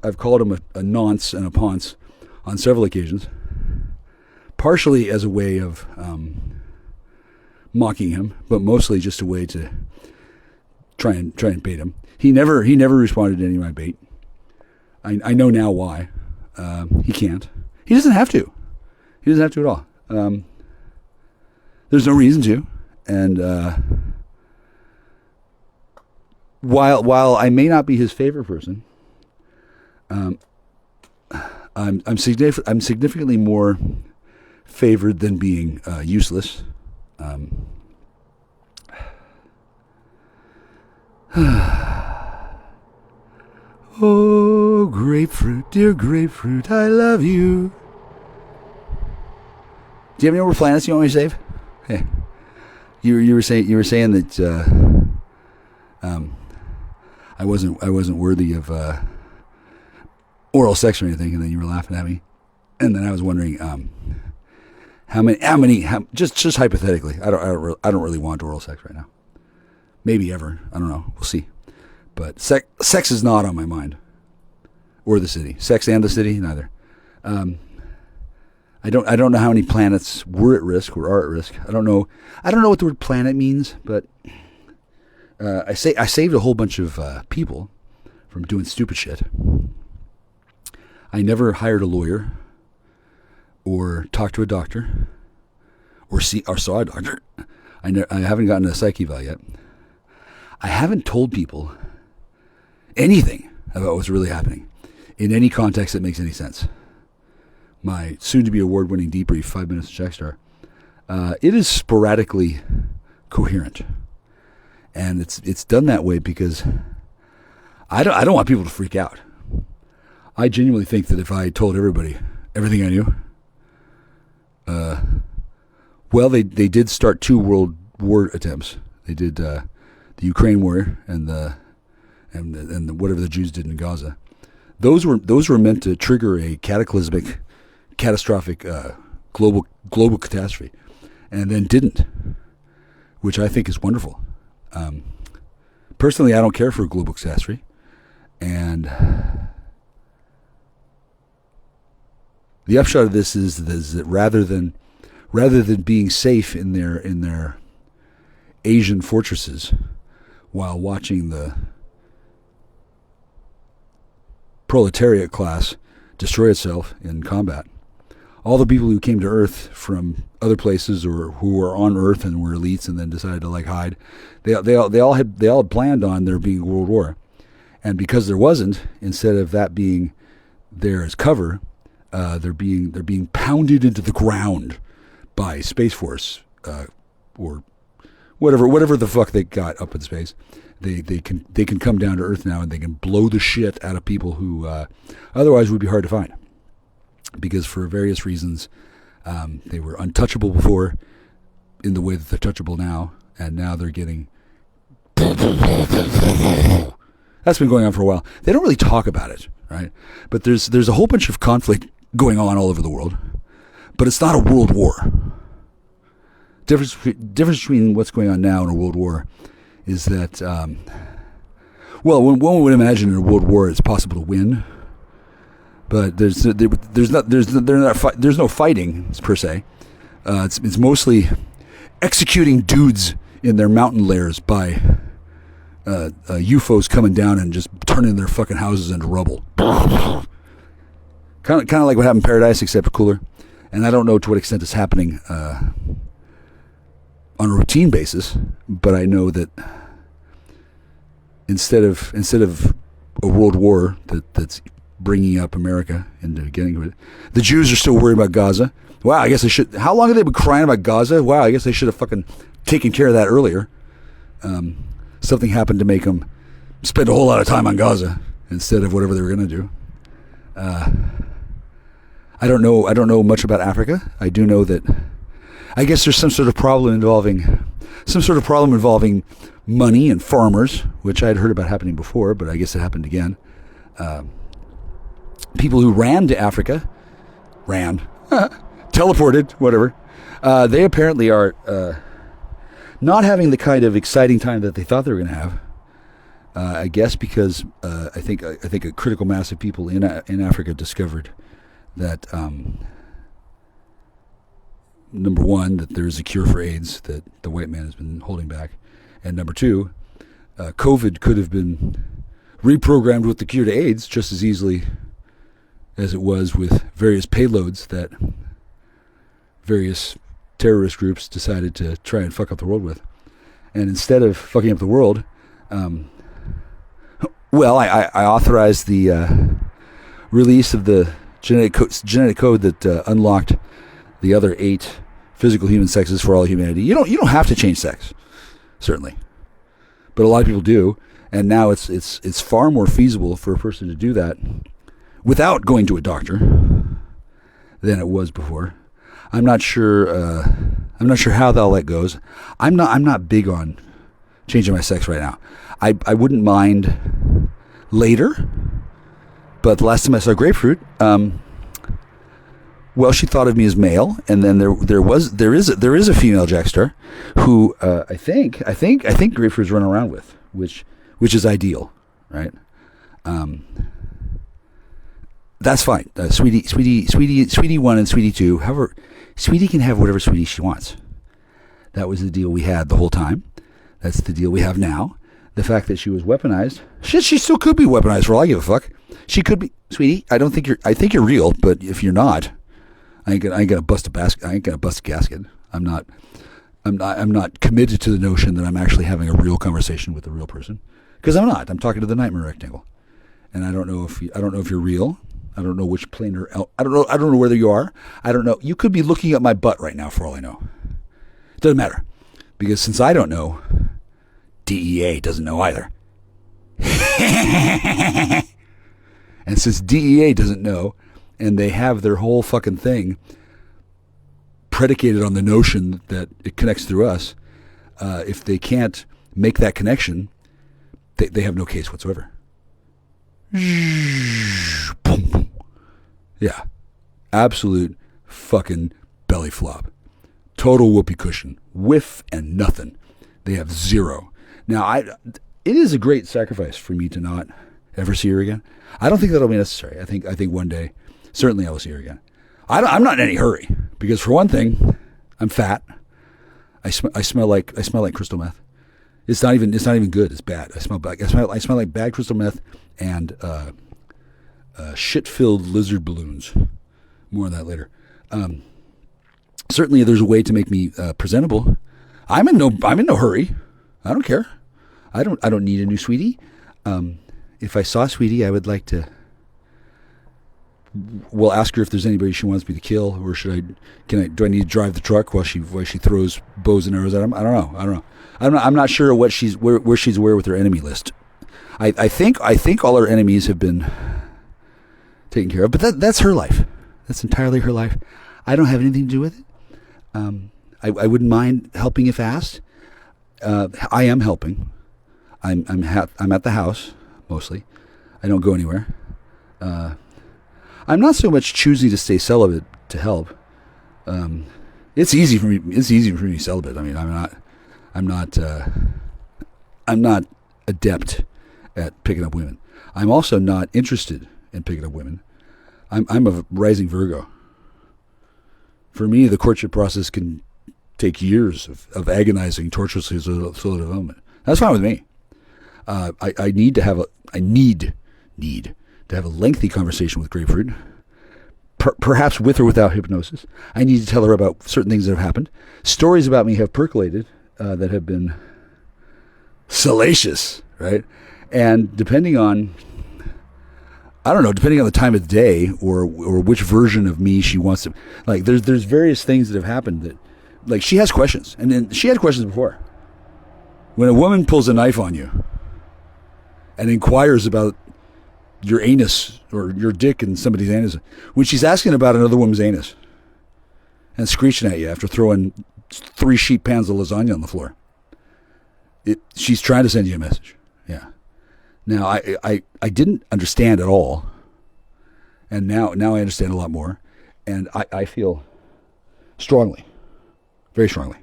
I've called him a nonce and a ponce on several occasions, partially as a way of mocking him, but mostly just a way to try and bait him. He never responded to any of my bait. I know now why. He can't. He doesn't have to. He doesn't have to at all. There's no reason to. And while I may not be his favorite person, I'm significantly more favored than being useless. Oh, grapefruit, dear grapefruit, I love you. Do you have any more planets you want me to save? Hey, you were saying that I wasn't worthy of oral sex or anything, and then you were laughing at me, and then I was wondering how many just hypothetically, I don't really want oral sex right now. Maybe ever, I don't know. We'll see. But sex is not on my mind, or the city. Sex and the city, neither. I don't know how many planets were at risk or are at risk. I don't know what the word planet means, but I saved a whole bunch of people from doing stupid shit. I never hired a lawyer, or talked to a doctor, or saw a doctor. I haven't gotten a psych eval yet. I haven't told people anything about what's really happening in any context that makes any sense. My soon-to-be award-winning debrief, 5 minutes to Checkstar, it is sporadically coherent, and it's done that way because I don't want people to freak out. I genuinely think that if I told everybody everything I knew, well, they did start 2 world war attempts. They did the Ukraine war and the whatever the Jews did in Gaza. Those were meant to trigger a catastrophic global catastrophe, and then didn't, which I think is wonderful. Personally, I don't care for a global catastrophe, and the upshot of this is that rather than being safe in their Asian fortresses while watching the proletariat class destroy itself in combat, all the people who came to Earth from other places or who were on Earth and were elites and then decided to hide, they all had planned on there being a world war, and because there wasn't, instead of that being there as cover, they're being pounded into the ground by Space Force or whatever the fuck they got up in space. They can come down to Earth now and they can blow the shit out of people who otherwise would be hard to find, because for various reasons They were untouchable before in the way that they're touchable now, and now they're getting... That's been going on for a while. They don't really talk about it, right? But there's a whole bunch of conflict going on all over the world, but it's not a world war. Difference between what's going on now and a world war is that, one would imagine in a world war it's possible to win, but there's no fighting per se. It's mostly executing dudes in their mountain lairs by UFOs coming down and just turning their fucking houses into rubble. Kind of like what happened in Paradise, except cooler. And I don't know to what extent it's happening on a routine basis, but I know that instead of a world war that's bringing up America into getting rid of it, the Jews are still worried about Gaza. Wow, I guess they should. How long have they been crying about Gaza? Wow, I guess they should have fucking taken care of that earlier. Something happened to make them spend a whole lot of time on Gaza instead of whatever they were going to do. I don't know much about Africa. I do know that I guess there's some sort of problem involving money and farmers, which I'd heard about happening before, but I guess it happened again. People who ran to Africa, teleported, whatever. They apparently are not having the kind of exciting time that they thought they were going to have. I guess because I think a critical mass of people in Africa discovered that number one, that there is a cure for AIDS that the white man has been holding back, and number two, COVID could have been reprogrammed with the cure to AIDS just as easily as it was with various payloads that various terrorist groups decided to try and fuck up the world with. And instead of fucking up the world, I authorized the release of the genetic code that unlocked the other 8 physical human sexes for all humanity. You don't have to change sex, certainly, but a lot of people do, and now it's far more feasible for a person to do that without going to a doctor than it was before. I'm not sure how all that goes. I'm not big on changing my sex right now. I wouldn't mind later, but the last time I saw Grapefruit, she thought of me as male, and then there is a female Jack Star who I think Grapefruit's running around with, which is ideal, right? That's fine. Sweetie 1 and Sweetie 2. However, Sweetie can have whatever Sweetie she wants. That was the deal we had the whole time. That's the deal we have now. The fact that she was weaponized, shit, she still could be weaponized for all I give a fuck. She could be, Sweetie. I think you're real, but if you're not, I ain't gonna bust a gasket. I'm not committed to the notion that I'm actually having a real conversation with a real person, because I'm not. I'm talking to the nightmare rectangle, and I don't know if you're real. I don't know which plane or I don't know whether you are. I don't know. You could be looking at my butt right now for all I know. It doesn't matter, because since I don't know, DEA doesn't know either. And since DEA doesn't know, and they have their whole fucking thing predicated on the notion that it connects through us, if they can't make that connection, they have no case whatsoever. Yeah. Absolute fucking belly flop. Total whoopee cushion. Whiff and nothing. They have zero. Now, it is a great sacrifice for me to not ever see her again. I don't think that'll be necessary. I think one day, certainly I will see her again. I'm not in any hurry, because for one thing, I'm fat. I smell like crystal meth. It's not even good. It's bad. I smell like bad crystal meth and shit-filled lizard balloons. More on that later. Certainly, there's a way to make me presentable. I'm in no hurry. I don't care. I don't need a new Sweetie. If I saw Sweetie, I would like to. We'll ask her if there's anybody she wants me to kill, or do I need to drive the truck while she throws bows and arrows at him? I don't know. I'm not sure where she's with her enemy list. I think all her enemies have been taken care of, but that's her life. That's entirely her life. I don't have anything to do with it. I wouldn't mind helping if asked. I am helping. I'm at the house mostly. I don't go anywhere. I'm not so much choosing to stay celibate to help. It's easy for me. It's easy for me to be celibate. I mean, I'm not adept at picking up women. I'm also not interested in picking up women. I'm a rising Virgo. For me, the courtship process can take years of agonizing, torturously slow development. That's fine with me. I need to have a lengthy conversation with Grapefruit, perhaps with or without hypnosis. I need to tell her about certain things that have happened. Stories about me have percolated that have been salacious, right? And depending on the time of the day or which version of me she wants to, like, there's various things that have happened that, like, she has questions, and then she had questions before. When a woman pulls a knife on you and inquires about your anus or your dick in somebody's anus, when she's asking about another woman's anus and screeching at you after throwing 3 sheet pans of lasagna on the floor, she's trying to send you a message. Yeah. Now, I didn't understand at all, and now I understand a lot more, and I feel strongly, very strongly.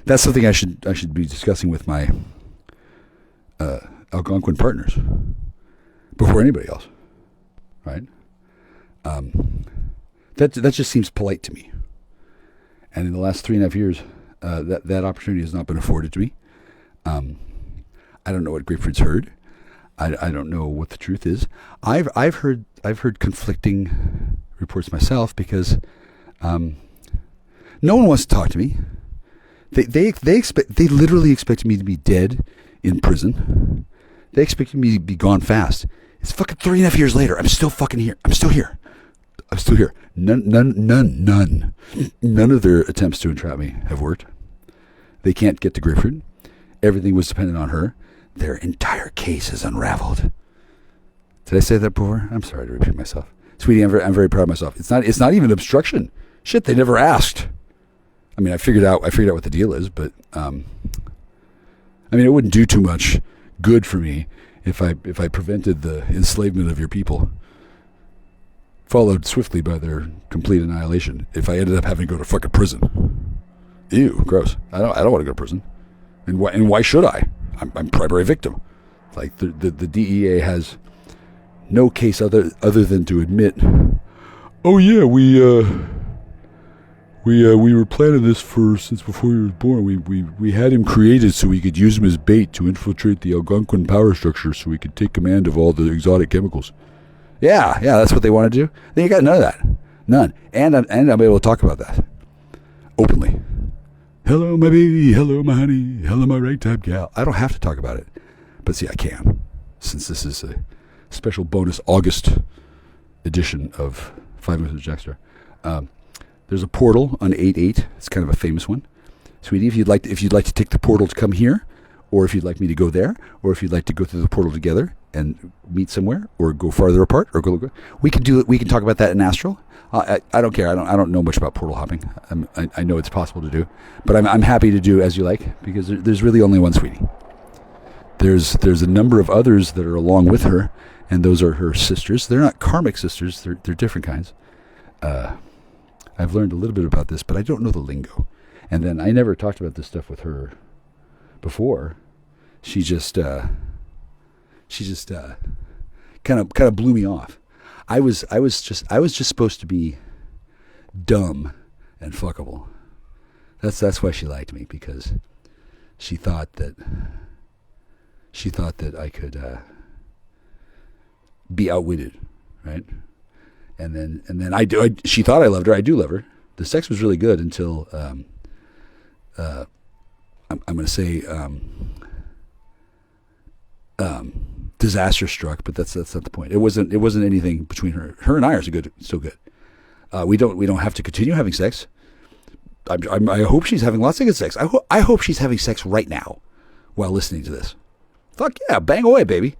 That's something I should be discussing with my Algonquin partners before anybody else, right? That just seems polite to me, and in the last 3.5 years, that opportunity has not been afforded to me. I don't know what Grapefruit's heard. I don't know what the truth is. I've heard conflicting reports myself because no one wants to talk to me. They literally expected me to be dead in prison. They expected me to be gone fast. It's fucking 3.5 years later. I'm still fucking here. I'm still here. None of their attempts to entrap me have worked. They can't get to Grapefruit. Everything was dependent on her. Their entire case is unraveled. Did I say that before? I'm sorry to repeat myself. Sweetie, I'm very proud of myself. It's not even obstruction. Shit, they never asked. I mean, I figured out what the deal is, but I mean, it wouldn't do too much good for me if I prevented the enslavement of your people, followed swiftly by their complete annihilation. If I ended up having to go to fucking prison. Ew, gross. I don't want to go to prison. And why should I? I'm primary victim. Like the DEA has no case other than to admit, oh yeah, we were planning this since before he was born. We had him created so we could use him as bait to infiltrate the Algonquin power structure so we could take command of all the exotic chemicals. Yeah, that's what they want to do. Then you got none of that. None. And I'm able to talk about that openly. Hello, my baby. Hello, my honey. Hello, my ragtime gal. I don't have to talk about it. But see, I can, since this is a special bonus August edition of 5 Minutes Extra. There's a portal on 8/8. It's kind of a famous one. Sweetie, if you'd like to take the portal to come here, or if you'd like me to go there, or if you'd like to go through the portal together and meet somewhere, or go farther apart, or go we can do it. We can talk about that in Astral. I don't care. I don't know much about portal hopping. I know it's possible to do, but I'm happy to do as you like, because there's really only one Sweetie. There's a number of others that are along with her, and those are her sisters. They're not karmic sisters. They're different kinds. I've learned a little bit about this, but I don't know the lingo. And then I never talked about this stuff with her before. She just kind of blew me off. I was just supposed to be dumb and fuckable. That's why she liked me, because she thought that I could be outwitted, right? And then she thought I loved her. I do love her. The sex was really good until I'm going to say disaster struck, but that's not the point. It wasn't anything between her. Her and I are still good. We don't have to continue having sex. I hope she's having lots of good sex. I hope she's having sex right now while listening to this. Fuck yeah, bang away, baby.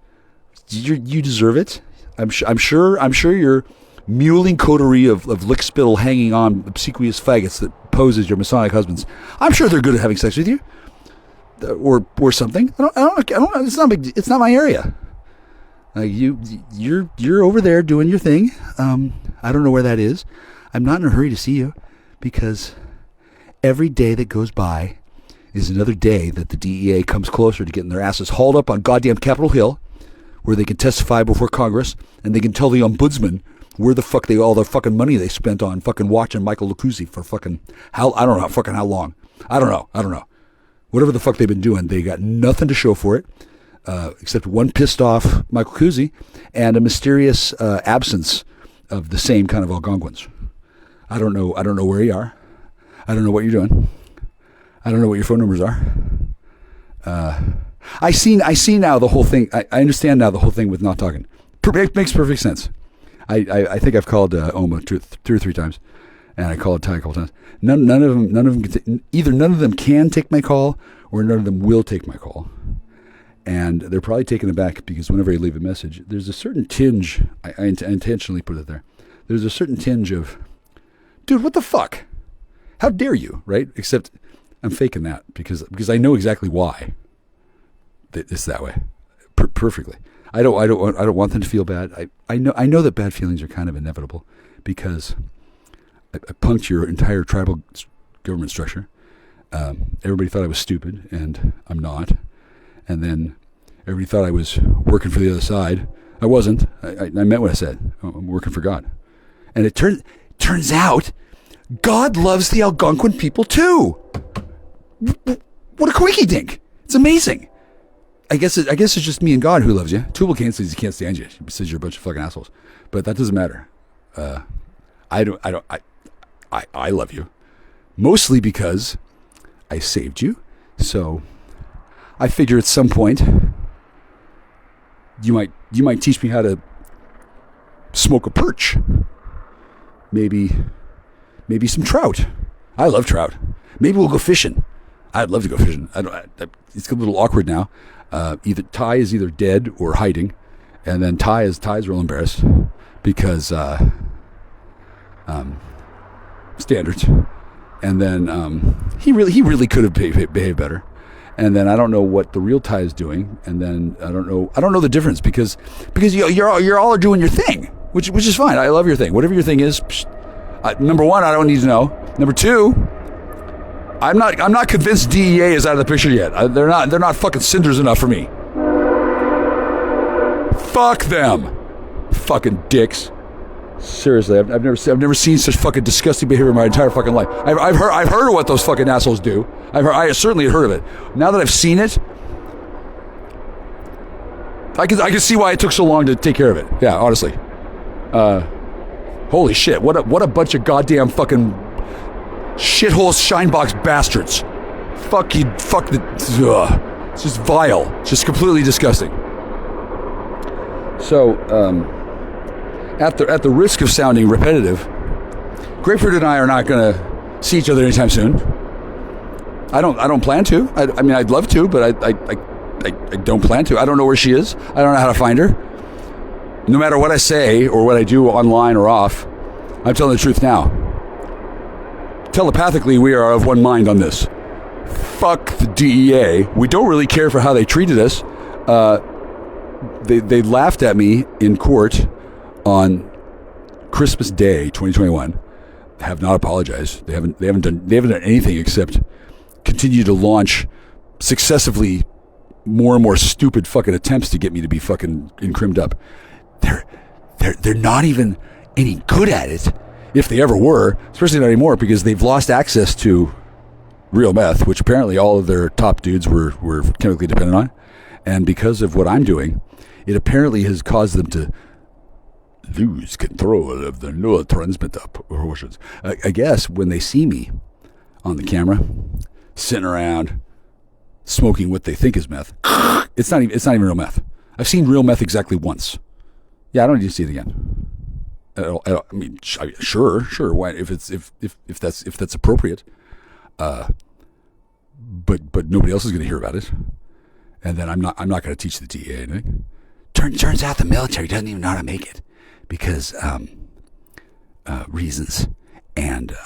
You deserve it. I'm sure you're mewling coterie of lick spittle hanging on obsequious faggots that pose as your Masonic husbands. I'm sure they're good at having sex with you, or something. I don't. It's not big. It's not my area. You're over there doing your thing. I don't know where that is. I'm not in a hurry to see you, because every day that goes by is another day that the DEA comes closer to getting their asses hauled up on goddamn Capitol Hill, where they can testify before Congress and they can tell the ombudsman where the fuck all the fucking money they spent on fucking watching Michael Lucuzzi for fucking how long. I don't know. Whatever the fuck they've been doing, they got nothing to show for it, except one pissed off Michael Lucuzzi and a mysterious absence of the same kind of Algonquins. I don't know where you are. I don't know what you're doing. I don't know what your phone numbers are. I see now the whole thing. I understand now the whole thing with not talking. It makes perfect sense. I think I've called Oma two or three times, and I called Ty a couple times. None of them either none of them can take my call, or none of them will take my call. And they're probably taken aback because whenever I leave a message, there's a certain tinge. I intentionally put it there. There's a certain tinge of, dude, what the fuck? How dare you, right? Except I'm faking that because I know exactly why it's that way, perfectly. I don't want them to feel bad. I know that bad feelings are kind of inevitable because I punked your entire tribal government structure. Everybody thought I was stupid, and I'm not. And then everybody thought I was working for the other side. I wasn't. I meant what I said. I'm working for God. And it turns out God loves the Algonquin people too. What a quickie dink. It's amazing. I guess it's just me and God who loves you. Tubal Cain says he can't stand you. He says you're a bunch of fucking assholes. But that doesn't matter. I love you. Mostly because I saved you. So I figure at some point you might teach me how to smoke a perch. Maybe some trout. I love trout. Maybe we'll go fishing. I'd love to go fishing. It's a little awkward now. Either Ty is either dead or hiding, and then Ty's real embarrassed because standards. And then he really could have behaved better. And then I don't know what the real Ty is doing. And then I don't know the difference because you're all doing your thing, which is fine. I love your thing. Whatever your thing is. Number one, I don't need to know. Number two, I'm not convinced DEA is out of the picture yet. They're not fucking cinders enough for me. Fuck them, fucking dicks. Seriously, I've never seen such fucking disgusting behavior in my entire fucking life. I've heard of what those fucking assholes do. I certainly heard of it. Now that I've seen it, I can see why it took so long to take care of it. Yeah, honestly. Holy shit! What a bunch of goddamn fucking shithole shinebox bastards. Fuck the. It's just vile. It's just completely disgusting. So, at the risk of sounding repetitive, Grapefruit and I are not going to see each other anytime soon. I don't plan to. I mean, I'd love to, but I don't plan to. I don't know where she is. I don't know how to find her. No matter what I say or what I do online or off, I'm telling the truth now. Telepathically, we are of one mind on this. Fuck the DEA. We don't really care for how they treated us. They laughed at me in court on Christmas Day 2021. Have not apologized. They haven't done anything except continue to launch successively more and more stupid fucking attempts to get me to be fucking encrimmed up. They're not even any good at it, if they ever were, especially not anymore, because they've lost access to real meth, which apparently all of their top dudes were chemically dependent on. And because of what I'm doing, it apparently has caused them to lose control of the neurotransmitter portions. I guess when they see me on the camera, sitting around smoking what they think is meth, it's not even real meth. I've seen real meth exactly once. Yeah, I don't need to see it again. I mean, sure. Why, if that's appropriate. But nobody else is going to hear about it. And then I'm not going to teach the DEA anything. Turns out the military doesn't even know how to make it because reasons, and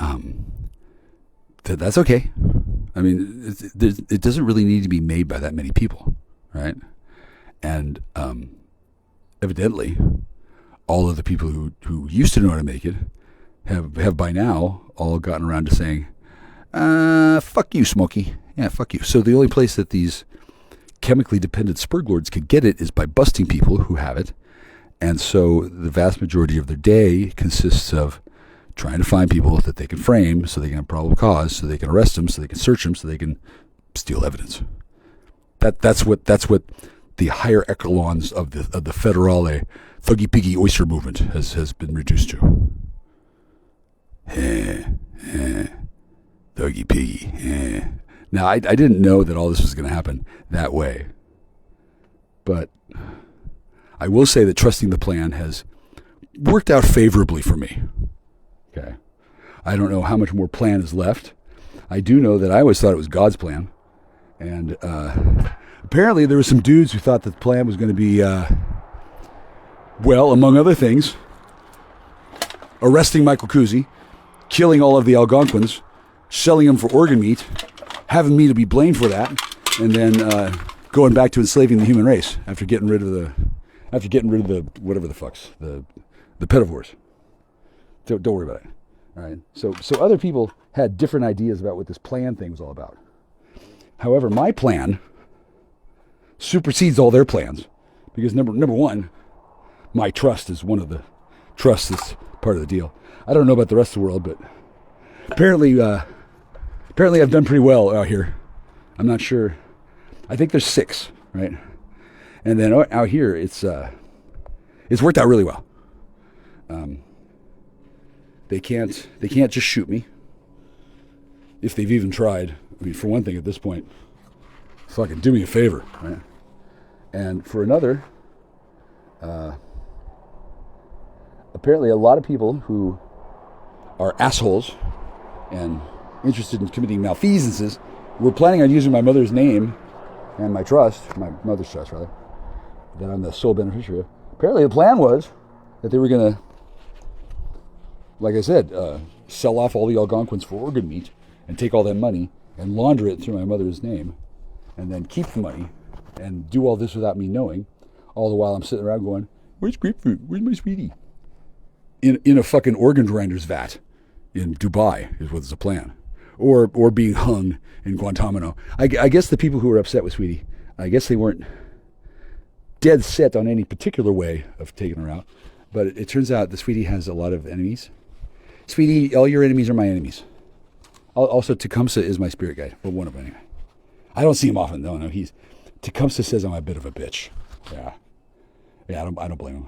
that's okay. I mean, it doesn't really need to be made by that many people, right? And evidently, all of the people who used to know how to make it have by now all gotten around to saying, fuck you, Smokey. Yeah, fuck you. So the only place that these chemically dependent spurg lords could get it is by busting people who have it. And so the vast majority of their day consists of trying to find people that they can frame so they can have probable cause, so they can arrest them, so they can search them, so they can steal evidence. That's what the higher echelons of the federale thuggy piggy oyster movement has been reduced to. Thuggy piggy. Now I didn't know that all this was going to happen that way, but I will say that trusting the plan has worked out favorably for me. Okay. I don't know how much more plan is left. I do know that I always thought it was God's plan. And apparently there were some dudes who thought that the plan was going to be, well, among other things, arresting Michael Cusi, killing all of the Algonquins, selling them for organ meat, having me to be blamed for that, and then going back to enslaving the human race after getting rid of the whatever the fucks, the pedivores. Don't worry about it. All right. So other people had different ideas about what this plan thing was all about. However, my plan supersedes all their plans because number one, my trust is one of the trusts that's part of the deal. I don't know about the rest of the world, but apparently I've done pretty well out here. I'm not sure. I think there's 6, right? And then out here, it's worked out really well. They can't just shoot me if they've even tried. I mean, for one thing, at this point, fucking do me a favor, right? And for another, apparently a lot of people who are assholes and interested in committing malfeasances were planning on using my mother's name and my trust, my mother's trust rather, that I'm the sole beneficiary of. Apparently the plan was that they were going to, like I said, sell off all the Algonquins for organ meat and take all that money and launder it through my mother's name and then keep the money and do all this without me knowing, all the while I'm sitting around going, where's grapefruit? Where's my sweetie? In a fucking organ grinder's vat in Dubai is what's the plan. Or being hung in Guantanamo. I guess the people who were upset with Sweetie, I guess they weren't dead set on any particular way of taking her out. But it turns out that Sweetie has a lot of enemies. Sweetie, all your enemies are my enemies. Also, Tecumseh is my spirit guide. Well, one of them anyway. I don't see him often. No, Tecumseh says I'm a bit of a bitch. Yeah, I don't blame him.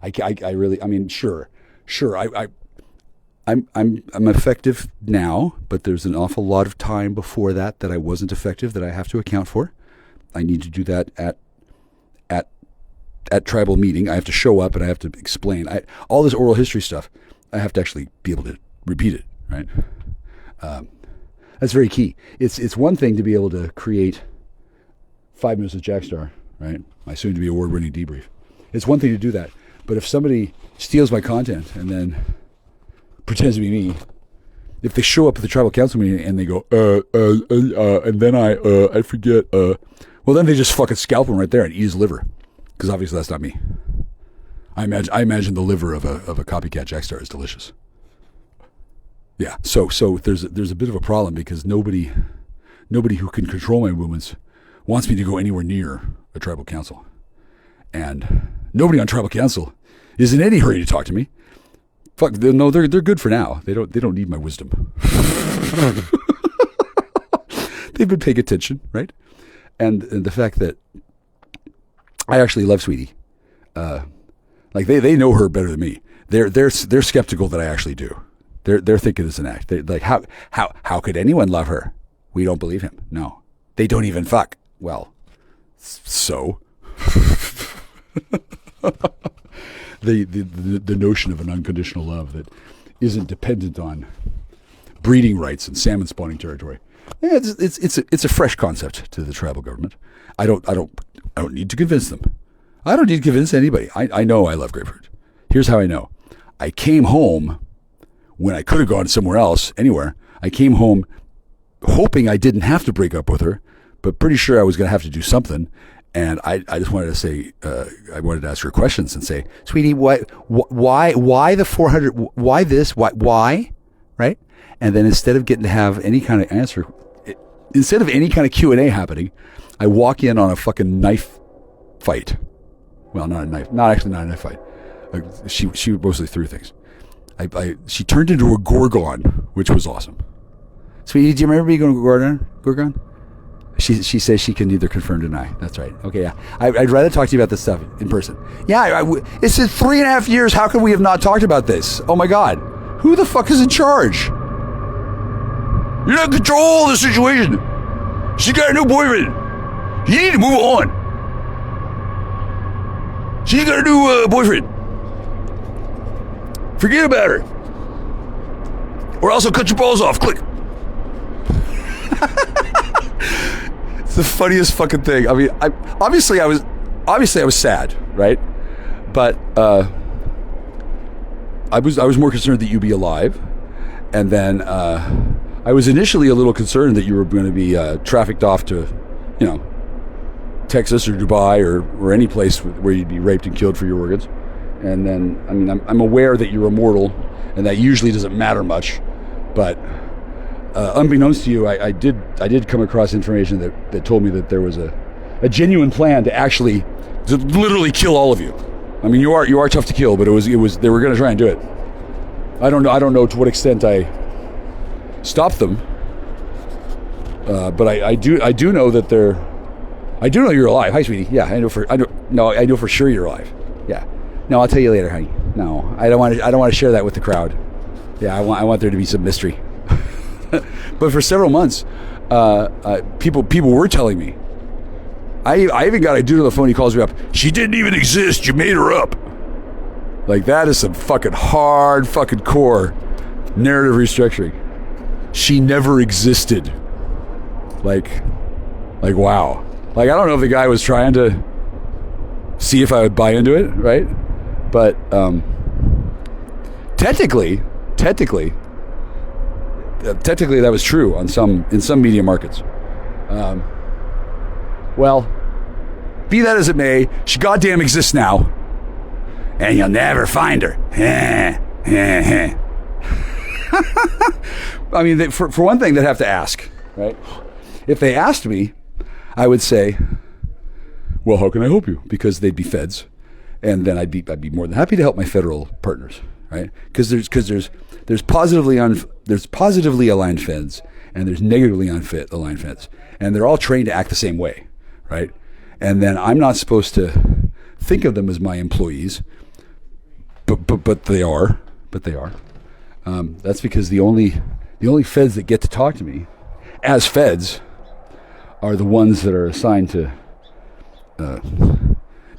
I really, I mean, sure. I'm effective now, but there's an awful lot of time before that I wasn't effective that I have to account for. I need to do that at tribal meeting. I have to show up and I have to explain. All this oral history stuff, I have to actually be able to repeat it, right? That's very key. It's one thing to be able to create 5 minutes with Jack Star, right? My soon-to-be award-winning debrief. It's one thing to do that, but if somebody steals my content and then pretends to be me, if they show up at the tribal council meeting and they go, and then I forget, well, then they just fucking scalp him right there and eat his liver, because obviously that's not me. I imagine the liver of a copycat Jack Star is delicious. Yeah, so there's a bit of a problem because nobody who can control my movements wants me to go anywhere near a tribal council, and nobody on tribal council is in any hurry to talk to me. Fuck, no, they're good for now. They don't need my wisdom. They've been paying attention, right? And the fact that I actually love Sweetie, like they know her better than me. They're skeptical that I actually do. They're thinking it's an act. They're like, how could anyone love her? We don't believe him. No, they don't even fuck. Well, so. The notion of an unconditional love that isn't dependent on breeding rights and salmon spawning territory. Yeah, it's a fresh concept to the tribal government. I don't need to convince them. I don't need to convince anybody. I know I love grapefruit. Here's how I know. I came home when I could have gone somewhere else, anywhere. I came home hoping I didn't have to break up with her, but pretty sure I was going to have to do something. And I just wanted to say, I wanted to ask her questions and say, sweetie, why the 400, why this, why, right? And then instead of getting to have any kind of answer, instead of any kind of Q&A happening, I walk in on a fucking knife fight. Well, not a knife, not a knife fight. She mostly threw things. She turned into a gorgon, which was awesome. Sweetie, do you remember me going to gorgon? She says she can neither confirm nor deny. That's right. Okay, yeah. I'd rather talk to you about this stuff in person. Yeah, it's been 3.5 years. How could we have not talked about this? Oh my God. Who the fuck is in charge? You're not in control of the situation. She got a new boyfriend. You need to move on. She's got a new boyfriend. Forget about her. Or else I'll cut your balls off. Click. It's the funniest fucking thing. I mean, obviously I was sad, right? But I was more concerned that you'd be alive, and then I was initially a little concerned that you were going to be trafficked off to, Texas or Dubai or any place where you'd be raped and killed for your organs. And then, I mean, I'm aware that you're immortal, and that usually doesn't matter much, but unbeknownst to you, I did come across information that told me that there was a genuine plan to literally kill all of you. I mean, you are tough to kill, but it was they were going to try and do it. I don't know to what extent I stopped them, but I do know that I do know you're alive. Hi, sweetie. Yeah, I know for sure you're alive. Yeah. No, I'll tell you later, honey. No, I don't want to share that with the crowd. Yeah, I want there to be some mystery. But for several months, people were telling me. I even got a dude on the phone. He calls me up. She didn't even exist. You made her up. Like, that is some fucking hard fucking core narrative restructuring. She never existed. Like wow. Like, I don't know if the guy was trying to see if I would buy into it, right? But technically that was true in some media markets. Well, be that as it may, she goddamn exists now, and you'll never find her. I mean, for one thing, they'd have to ask, right? If they asked me, I would say, well, how can I help you? Because they'd be feds, and then I'd be more than happy to help my federal partners, right? Because there's positively aligned feds, and there's negatively aligned feds, and they're all trained to act the same way, right? And then I'm not supposed to think of them as my employees, but they are. That's because the only feds that get to talk to me as feds are the ones that are assigned to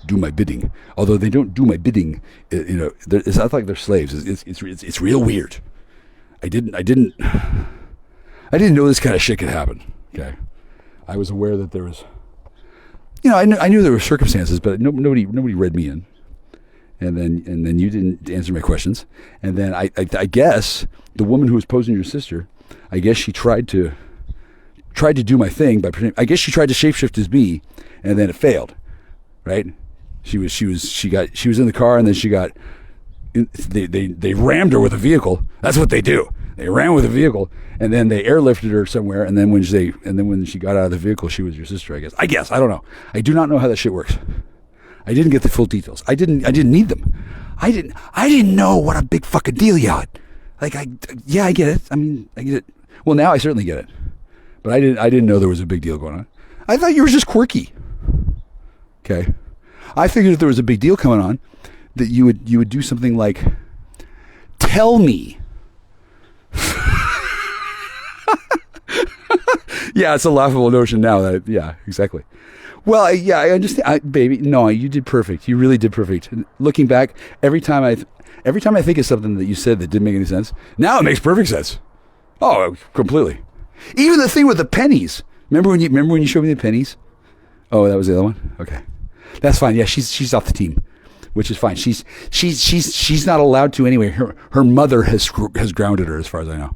do my bidding. Although they don't do my bidding, it's not like they're slaves. It's real weird. I didn't know this kind of shit could happen. Okay, I was aware that there was, I knew there were circumstances, but nobody read me in. And then you didn't answer my questions. And then I guess the woman who was posing your sister, I guess she tried to do my thing by pretending. I guess she tried to shapeshift as me, and then it failed. Right? She was in the car, and then they rammed her with a vehicle. That's what they do. They ran with a vehicle, and then they airlifted her somewhere. And then when she got out of the vehicle, she was your sister. I guess I don't know. I do not know how that shit works. I didn't get the full details. I didn't need them. I didn't know what a big fucking deal you had. Like, I get it. I mean, I get it. Well, now I certainly get it. But I didn't know there was a big deal going on. I thought you were just quirky. Okay. I figured if there was a big deal coming on, that you would do something like, tell me. Yeah, it's a laughable notion now. Yeah, exactly. Well, yeah, I understand, baby. No, you did perfect. You really did perfect. And looking back, every time I think of something that you said that didn't make any sense, now it makes perfect sense. Oh, completely. Even the thing with the pennies. Remember when you showed me the pennies? Oh, that was the other one. Okay, that's fine. Yeah, she's off the team. which is fine. She's not allowed to anyway. Her mother has grounded her, as far as I know.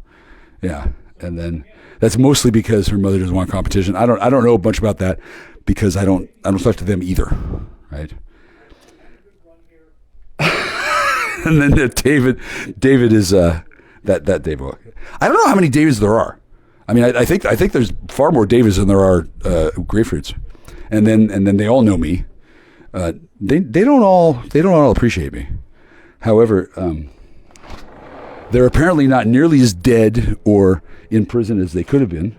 Yeah, and then that's mostly because her mother doesn't want competition. I don't know a bunch about that because I don't talk to them either, right? And then David is that David. I don't know how many Davids there are. I mean, I think there's far more Davids than there are grapefruits, and then they all know me. They don't all appreciate me. However, they're apparently not nearly as dead or in prison as they could have been.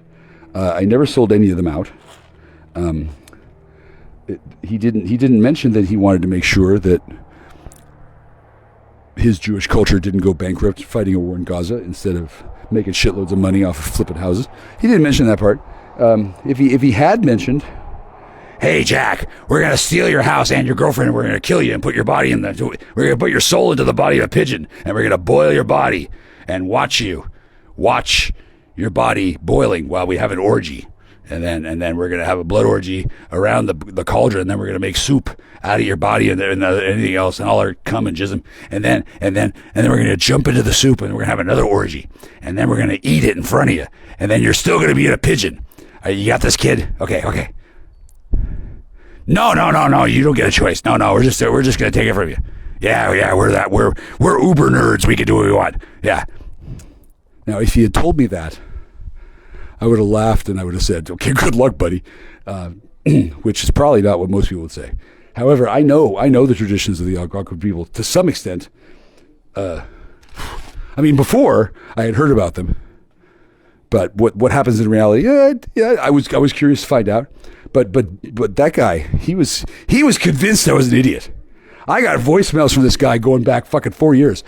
I never sold any of them out. He didn't mention that he wanted to make sure that his Jewish culture didn't go bankrupt fighting a war in Gaza instead of making shitloads of money off of flipping houses. He didn't mention that part. If he had mentioned, hey Jack, we're gonna steal your house and your girlfriend, and we're gonna kill you and put your body we're gonna put your soul into the body of a pigeon, and we're gonna boil your body and watch your body boiling while we have an orgy. And then we're gonna have a blood orgy around the cauldron, and then we're gonna make soup out of your body and anything else, and all our cum and jism, and then we're gonna jump into the soup, and we're gonna have another orgy, and then we're gonna eat it in front of you, and then you're still gonna be a pigeon. You got this, kid? Okay. No, you don't get a choice. No, we're just gonna take it from you. Yeah, we're uber nerds. We can do what we want. Yeah. Now, if he had told me that, I would have laughed and I would have said, okay, good luck, buddy, which is probably not what most people would say. However, I know the traditions of the Algonquin people to some extent. I mean, before I had heard about them, but what happens in reality? Yeah, I was curious to find out. But that guy, he was convinced I was an idiot. I got voicemails from this guy going back fucking 4 years.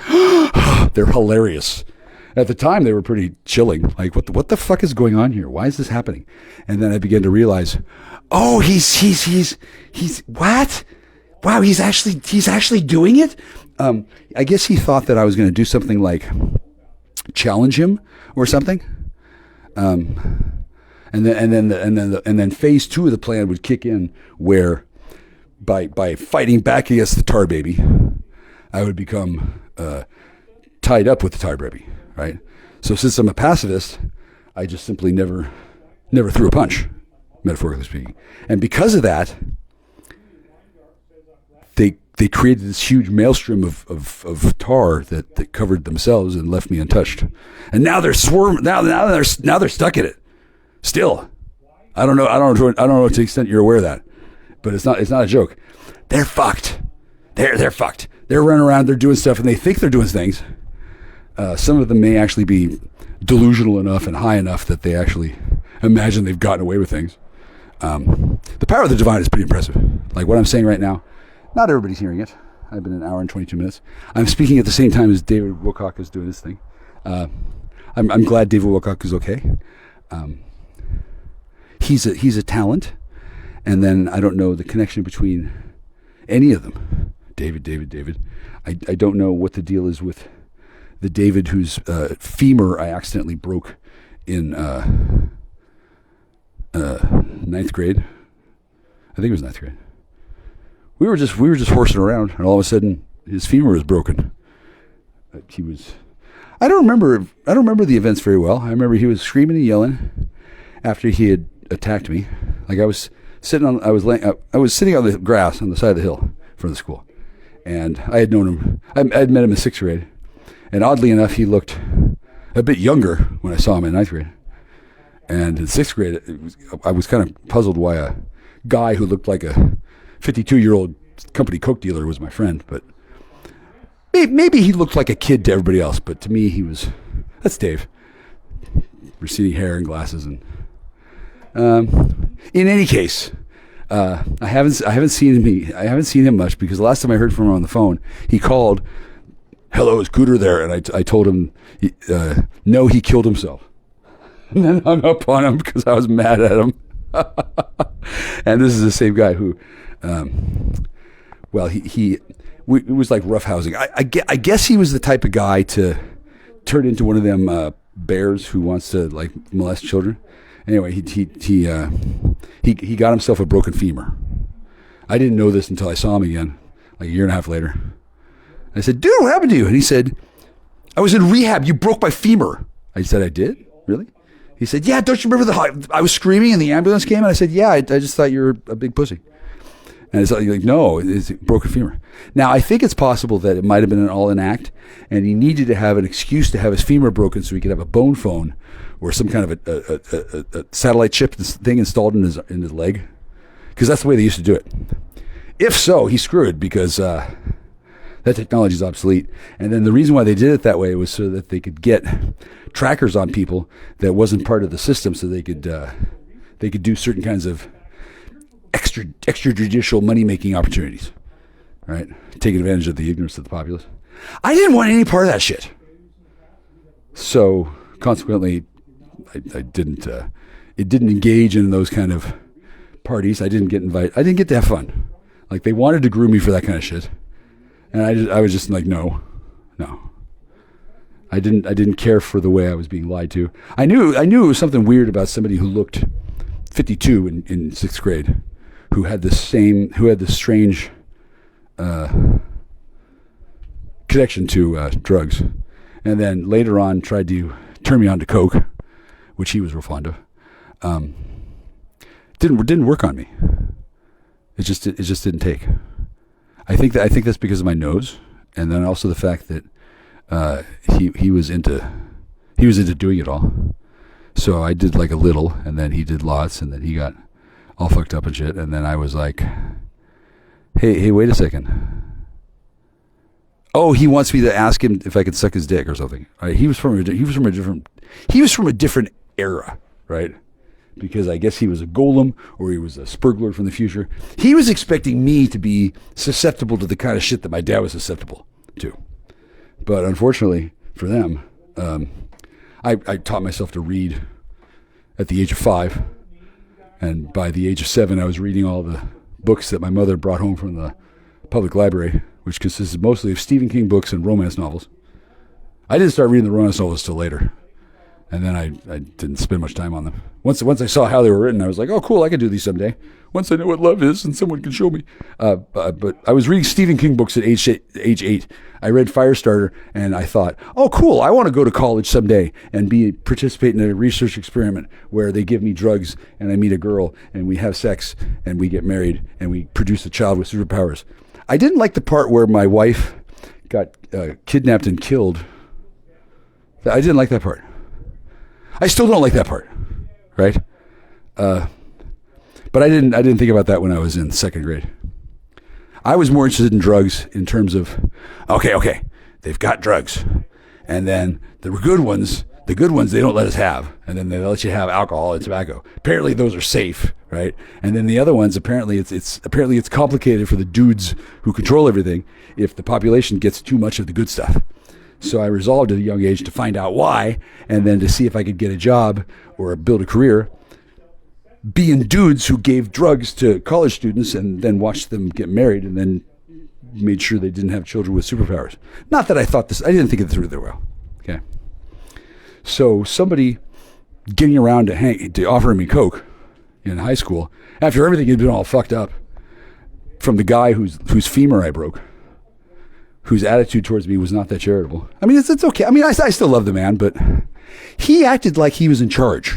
They're hilarious. At the time, they were pretty chilling. Like, what the fuck is going on here? Why is this happening? And then I began to realize, oh, he's what? Wow, he's actually doing it. I guess he thought that I was going to do something like challenge him or something. And then phase 2 of the plan would kick in, where by fighting back against the tar baby, I would become tied up with the tar baby. Right. So since I'm a pacifist, I just simply never threw a punch, metaphorically speaking. And because of that, they created this huge maelstrom of tar that covered themselves and left me untouched. And now they're now they're stuck in it. Still, I don't know to the extent you're aware of that, but it's not a joke. They're fucked. They're fucked. They're running around. They're doing stuff, and they think they're doing things. Some of them may actually be delusional enough and high enough that they actually imagine they've gotten away with things. The power of the divine is pretty impressive. Like what I'm saying right now, not everybody's hearing it. I've been an hour and 22 minutes. I'm speaking at the same time as David Wilcock is doing his thing. I'm glad David Wilcock is okay. He's a talent, and then I don't know the connection between any of them. David. I don't know what the deal is with the David whose femur I accidentally broke in ninth grade. I think it was ninth grade. We were just horsing around, and all of a sudden his femur was broken. I don't remember the events very well. I remember he was screaming and yelling after he had attacked me. Like I was sitting on the grass on the side of the hill in front of the school, and I had known him. I had met him in sixth grade. And oddly enough, he looked a bit younger when I saw him in ninth grade. And in sixth grade, I was kind of puzzled why a guy who looked like a 52-year-old company Coke dealer was my friend. But maybe he looked like a kid to everybody else. But to me, that's Dave. Receding hair and glasses. And in any case, I haven't seen him much, because the last time I heard from him on the phone, he called. Hello, is Cooter there? And I told him, no, he killed himself. And then hung up on him because I was mad at him. And this is the same guy who, it was like roughhousing. I guess he was the type of guy to turn into one of them bears who wants to like molest children. Anyway, he got himself a broken femur. I didn't know this until I saw him again, like a year and a half later. I said, dude, what happened to you? And he said, I was in rehab. You broke my femur. I said, I did? Really? He said, yeah, don't you remember I was screaming and the ambulance came? And I said, yeah, I just thought you were a big pussy. And it's like, no, it's a broken femur. Now, I think it's possible that it might have been an all-in act, and he needed to have an excuse to have his femur broken so he could have a bone phone or some kind of a satellite chip thing installed in his leg, because that's the way they used to do it. If so, he's screwed, because that technology is obsolete. And then the reason why they did it that way was so that they could get trackers on people that wasn't part of the system, so they could do certain kinds of extrajudicial money-making opportunities, right? Taking advantage of the ignorance of the populace. I didn't want any part of that shit. So, consequently, I didn't. It didn't engage in those kind of parties. I didn't get invited. I didn't get to have fun. Like, they wanted to groom me for that kind of shit, and I was just like, no. I didn't care for the way I was being lied to. I knew it was something weird about somebody who looked 52 in 6th grade. Who had this strange connection to drugs, and then later on tried to turn me on to coke, which he was real fond of. Didn't work on me. It just didn't take. I think that's because of my nose, and then also the fact that he was into doing it all. So I did like a little, and then he did lots, and then he got all fucked up and shit, and then I was like, hey, wait a second. Oh, he wants me to ask him if I could suck his dick or something. Right? He was from a different era, right? Because I guess he was a golem, or he was a spurgler from the future. He was expecting me to be susceptible to the kind of shit that my dad was susceptible to. But unfortunately for them, I taught myself to read at the age of 5. And by the age of 7, I was reading all the books that my mother brought home from the public library, which consisted mostly of Stephen King books and romance novels. I didn't start reading the romance novels till later. And then I didn't spend much time on them. Once I saw how they were written, I was like, oh, cool, I could do these someday. Once I know what love is and someone can show me. But I was reading Stephen King books at age 8. I read Firestarter, and I thought, oh, cool, I want to go to college someday and participate in a research experiment where they give me drugs, and I meet a girl, and we have sex, and we get married, and we produce a child with superpowers. I didn't like the part where my wife got kidnapped and killed. I didn't like that part. I still don't like that part, right? But I didn't think about that when I was in 2nd grade. I was more interested in drugs in terms of, okay, they've got drugs, and then the good ones they don't let us have, and then they let you have alcohol and tobacco. Apparently those are safe, right? And then the other ones, apparently it's complicated for the dudes who control everything if the population gets too much of the good stuff. So I resolved at a young age to find out why, and then to see if I could get a job or build a career being dudes who gave drugs to college students and then watched them get married and then made sure they didn't have children with superpowers. Not that I didn't think it through very well. Okay. So somebody getting around to offering me coke in high school after everything had been all fucked up, from the guy whose femur I broke, whose attitude towards me was not that charitable. I mean, it's okay. I mean, I still love the man, but he acted like he was in charge.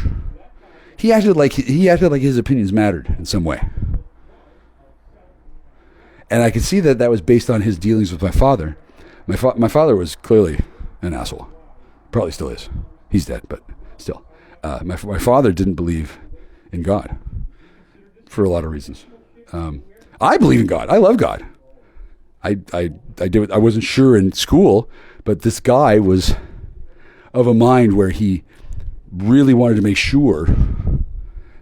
He acted like his opinions mattered in some way. And I could see that was based on his dealings with my father. My father was clearly an asshole. Probably still is. He's dead, but still. My father didn't believe in God for a lot of reasons. I believe in God. I love God. I wasn't sure in school, but this guy was of a mind where he really wanted to make sure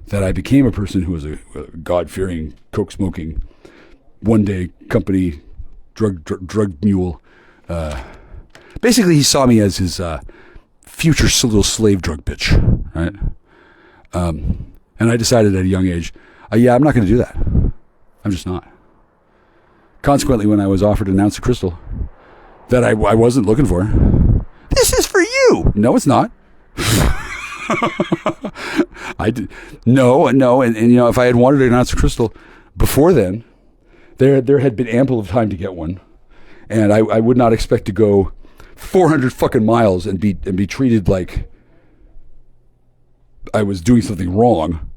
that I became a person who was a God-fearing, coke-smoking, one-day company drug mule. Basically, he saw me as his future little slave drug bitch, right? And I decided at a young age, I'm not going to do that. I'm just not. Consequently, when I was offered an ounce of crystal that I wasn't looking for, this is for you. No, it's not. I did no, and if I had wanted an ounce of crystal before then, There had been ample of time to get one, and I would not expect to go 400 fucking miles and be treated like I was doing something wrong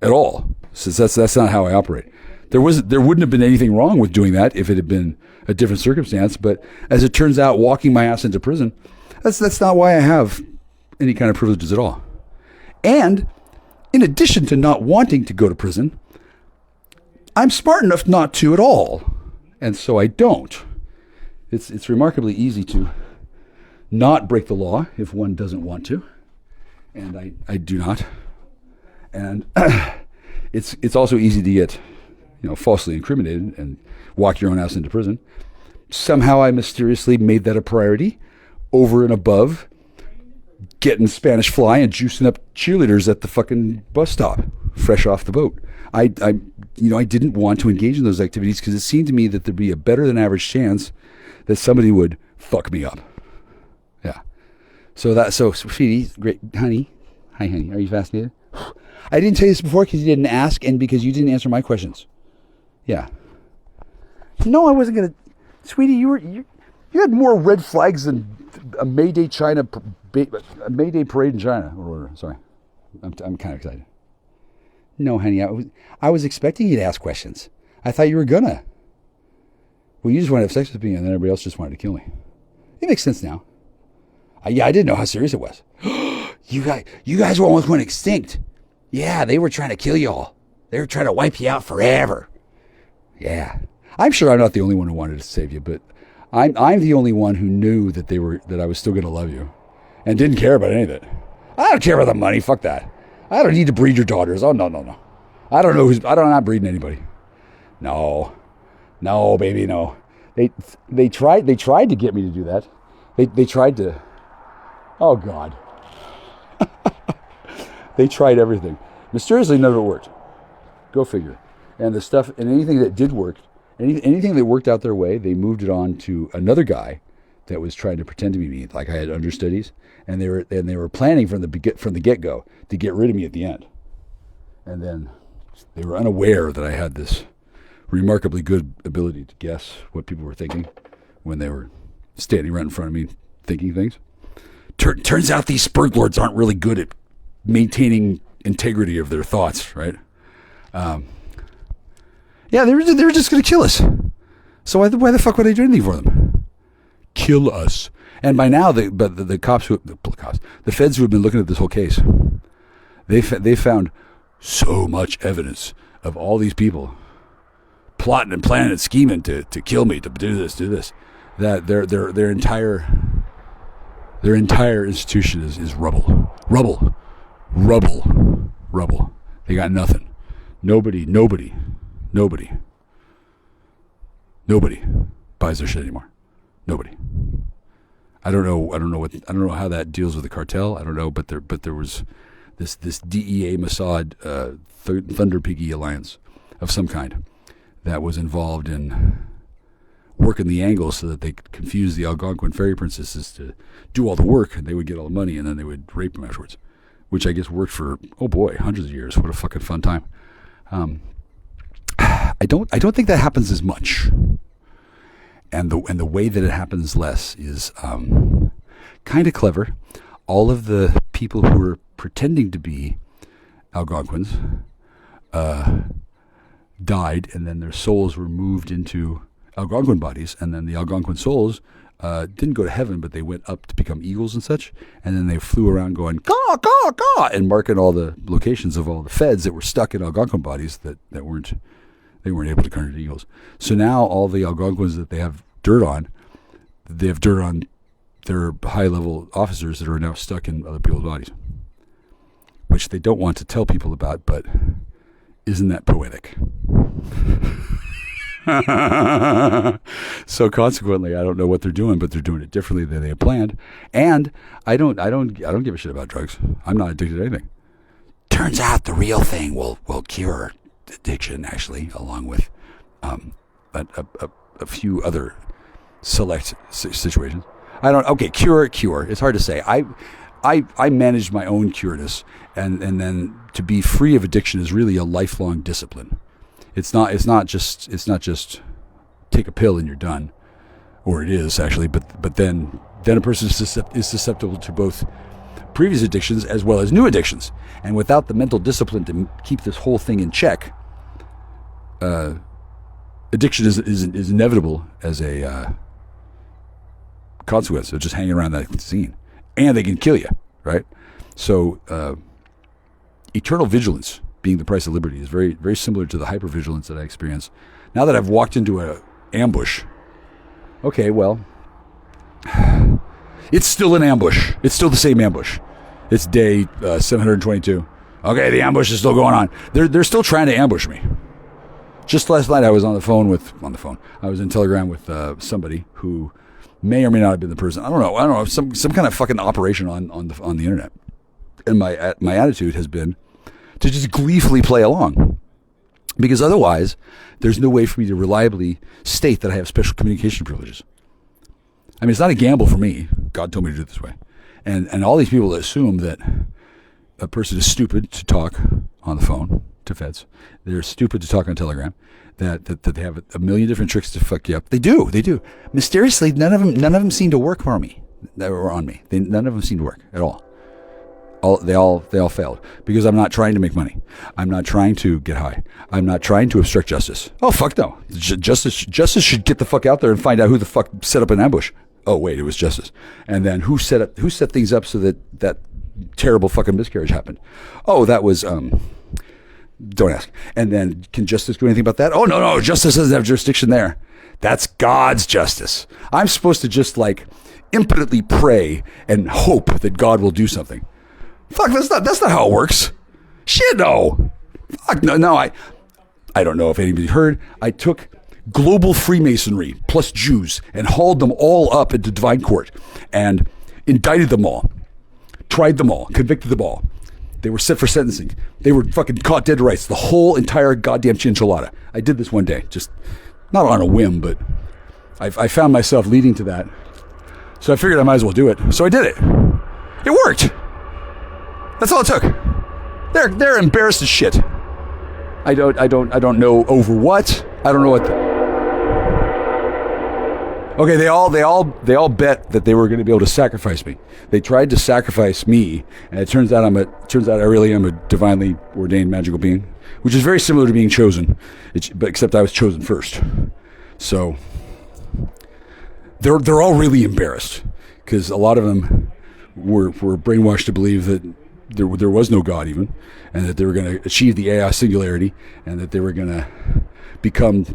at all. So that's not how I operate. There wouldn't have been anything wrong with doing that if it had been a different circumstance. But as it turns out, walking my ass into prison, that's not why I have any kind of privileges at all. And in addition to not wanting to go to prison, I'm smart enough not to at all, and so I don't. It's remarkably easy to not break the law if one doesn't want to, and I do not. And it's also easy to get, falsely incriminated and walk your own ass into prison. Somehow I mysteriously made that a priority over and above getting Spanish Fly and juicing up cheerleaders at the fucking bus stop, fresh off the boat. I didn't want to engage in those activities because it seemed to me that there'd be a better than average chance that somebody would fuck me up. Yeah. So sweetie, great, honey. Hi, honey. Are you fascinated? I didn't tell you this before because you didn't ask and because you didn't answer my questions. Yeah. No, I wasn't gonna. Sweetie, you had more red flags than a May Day parade in China or whatever. Sorry, I'm kind of excited. No, honey, I was expecting you to ask questions. I thought you were gonna. Well, you just wanted to have sex with me, and then everybody else just wanted to kill me. It makes sense now. I didn't know how serious it was. You guys almost went extinct. Yeah, they were trying to kill you all. They were trying to wipe you out forever. Yeah, I'm sure I'm not the only one who wanted to save you, but I'm the only one who knew that I was still going to love you, and didn't care about any of it. I don't care about the money. Fuck that. I don't need to breed your daughters. Oh no. I don't know I'm not breeding anybody. No, baby, no. They tried to get me to do that. They tried to. Oh God. They tried everything. Mysteriously, none of it worked. Go figure. And the stuff, and anything that did work, anything that worked out their way, they moved it on to another guy that was trying to pretend to be me, like I had understudies, and they were planning from the get-go to get rid of me at the end. And then they were unaware that I had this remarkably good ability to guess what people were thinking when they were standing right in front of me thinking things. Turns out these Spurg lords aren't really good at maintaining integrity of their thoughts, right? Yeah, they were just going to kill us. So why the fuck would I do anything for them? Kill us. And by now, the feds who have been looking at this whole case, they found so much evidence of all these people plotting and planning and scheming to kill me, to do this, that their entire institution is rubble. They got nothing. Nobody buys their shit anymore. Nobody. I don't know how that deals with the cartel. I don't know, but there was this DEA Mossad Thunder Peaky alliance of some kind that was involved in working the angle so that they could confuse the Algonquin fairy princesses to do all the work, and they would get all the money, and then they would rape them afterwards, which I guess worked for, oh boy, hundreds of years. What a fucking fun time. I don't think that happens as much, and the way that it happens less is kind of clever. All of the people who were pretending to be Algonquins died, and then their souls were moved into Algonquin bodies, and then the Algonquin souls didn't go to heaven, but they went up to become eagles and such, and then they flew around going caw, caw, caw, and marking all the locations of all the feds that were stuck in Algonquin bodies that weren't able to turn into eagles. So now all the Algonquins that they have dirt on their high-level officers that are now stuck in other people's bodies, which they don't want to tell people about, but isn't that poetic? So consequently, I don't know what they're doing, but they're doing it differently than they had planned. And I don't give a shit about drugs. I'm not addicted to anything. Turns out the real thing will cure addiction, actually, along with a few other select situations. Cure. It's hard to say. I managed my own cureness, and then to be free of addiction is really a lifelong discipline. It's not just take a pill and you're done, or it is actually, but then a person is susceptible to both previous addictions as well as new addictions. And without the mental discipline to keep this whole thing in check, addiction is inevitable as a consequence of just hanging around that scene. And they can kill you, right? So eternal vigilance, being the price of liberty, is very, very similar to the hypervigilance that I experience. Now that I've walked into an ambush, okay, well, it's still an ambush. It's still the same ambush. It's day 722. Okay, the ambush is still going on. They're still trying to ambush me. Just last night, I was I was in Telegram with somebody who may or may not have been the person. I don't know. Some kind of fucking operation on the internet. And my attitude has been to just gleefully play along, because otherwise, there's no way for me to reliably state that I have special communication privileges. I mean, it's not a gamble for me. God told me to do it this way. And all these people assume that a person is stupid to talk on the phone to feds. They're stupid to talk on Telegram. That they have a million different tricks to fuck you up. They do. Mysteriously, none of them seem to work for me. That were on me. None of them seem to work at all. They all failed because I'm not trying to make money. I'm not trying to get high. I'm not trying to obstruct justice. Oh fuck no! Justice should get the fuck out there and find out who the fuck set up an ambush. Oh wait, it was justice. And then who set things up so that terrible fucking miscarriage happened? Oh, that was don't ask. And then can justice do anything about that? Oh no, justice doesn't have jurisdiction there. That's God's justice. I'm supposed to just like impotently pray and hope that God will do something. Fuck, that's not how it works. Shit, no. Fuck, no, I don't know if anybody heard. I took global Freemasonry plus Jews and hauled them all up into divine court and indicted them all, tried them all, convicted them all. They were set for sentencing. They were fucking caught dead to rights. The whole entire goddamn chinchillada. I did this one day, just not on a whim, but I found myself leading to that. So I figured I might as well do it. So I did it. It worked. That's all it took. They're embarrassed as shit. I don't know over what. I don't know what. Okay, they all bet that they were going to be able to sacrifice me. They tried to sacrifice me, and it turns out I really am a divinely ordained magical being, which is very similar to being chosen, but except I was chosen first. So they're all really embarrassed because a lot of them were brainwashed to believe that there was no God even, and that they were going to achieve the AI singularity, and that they were going to become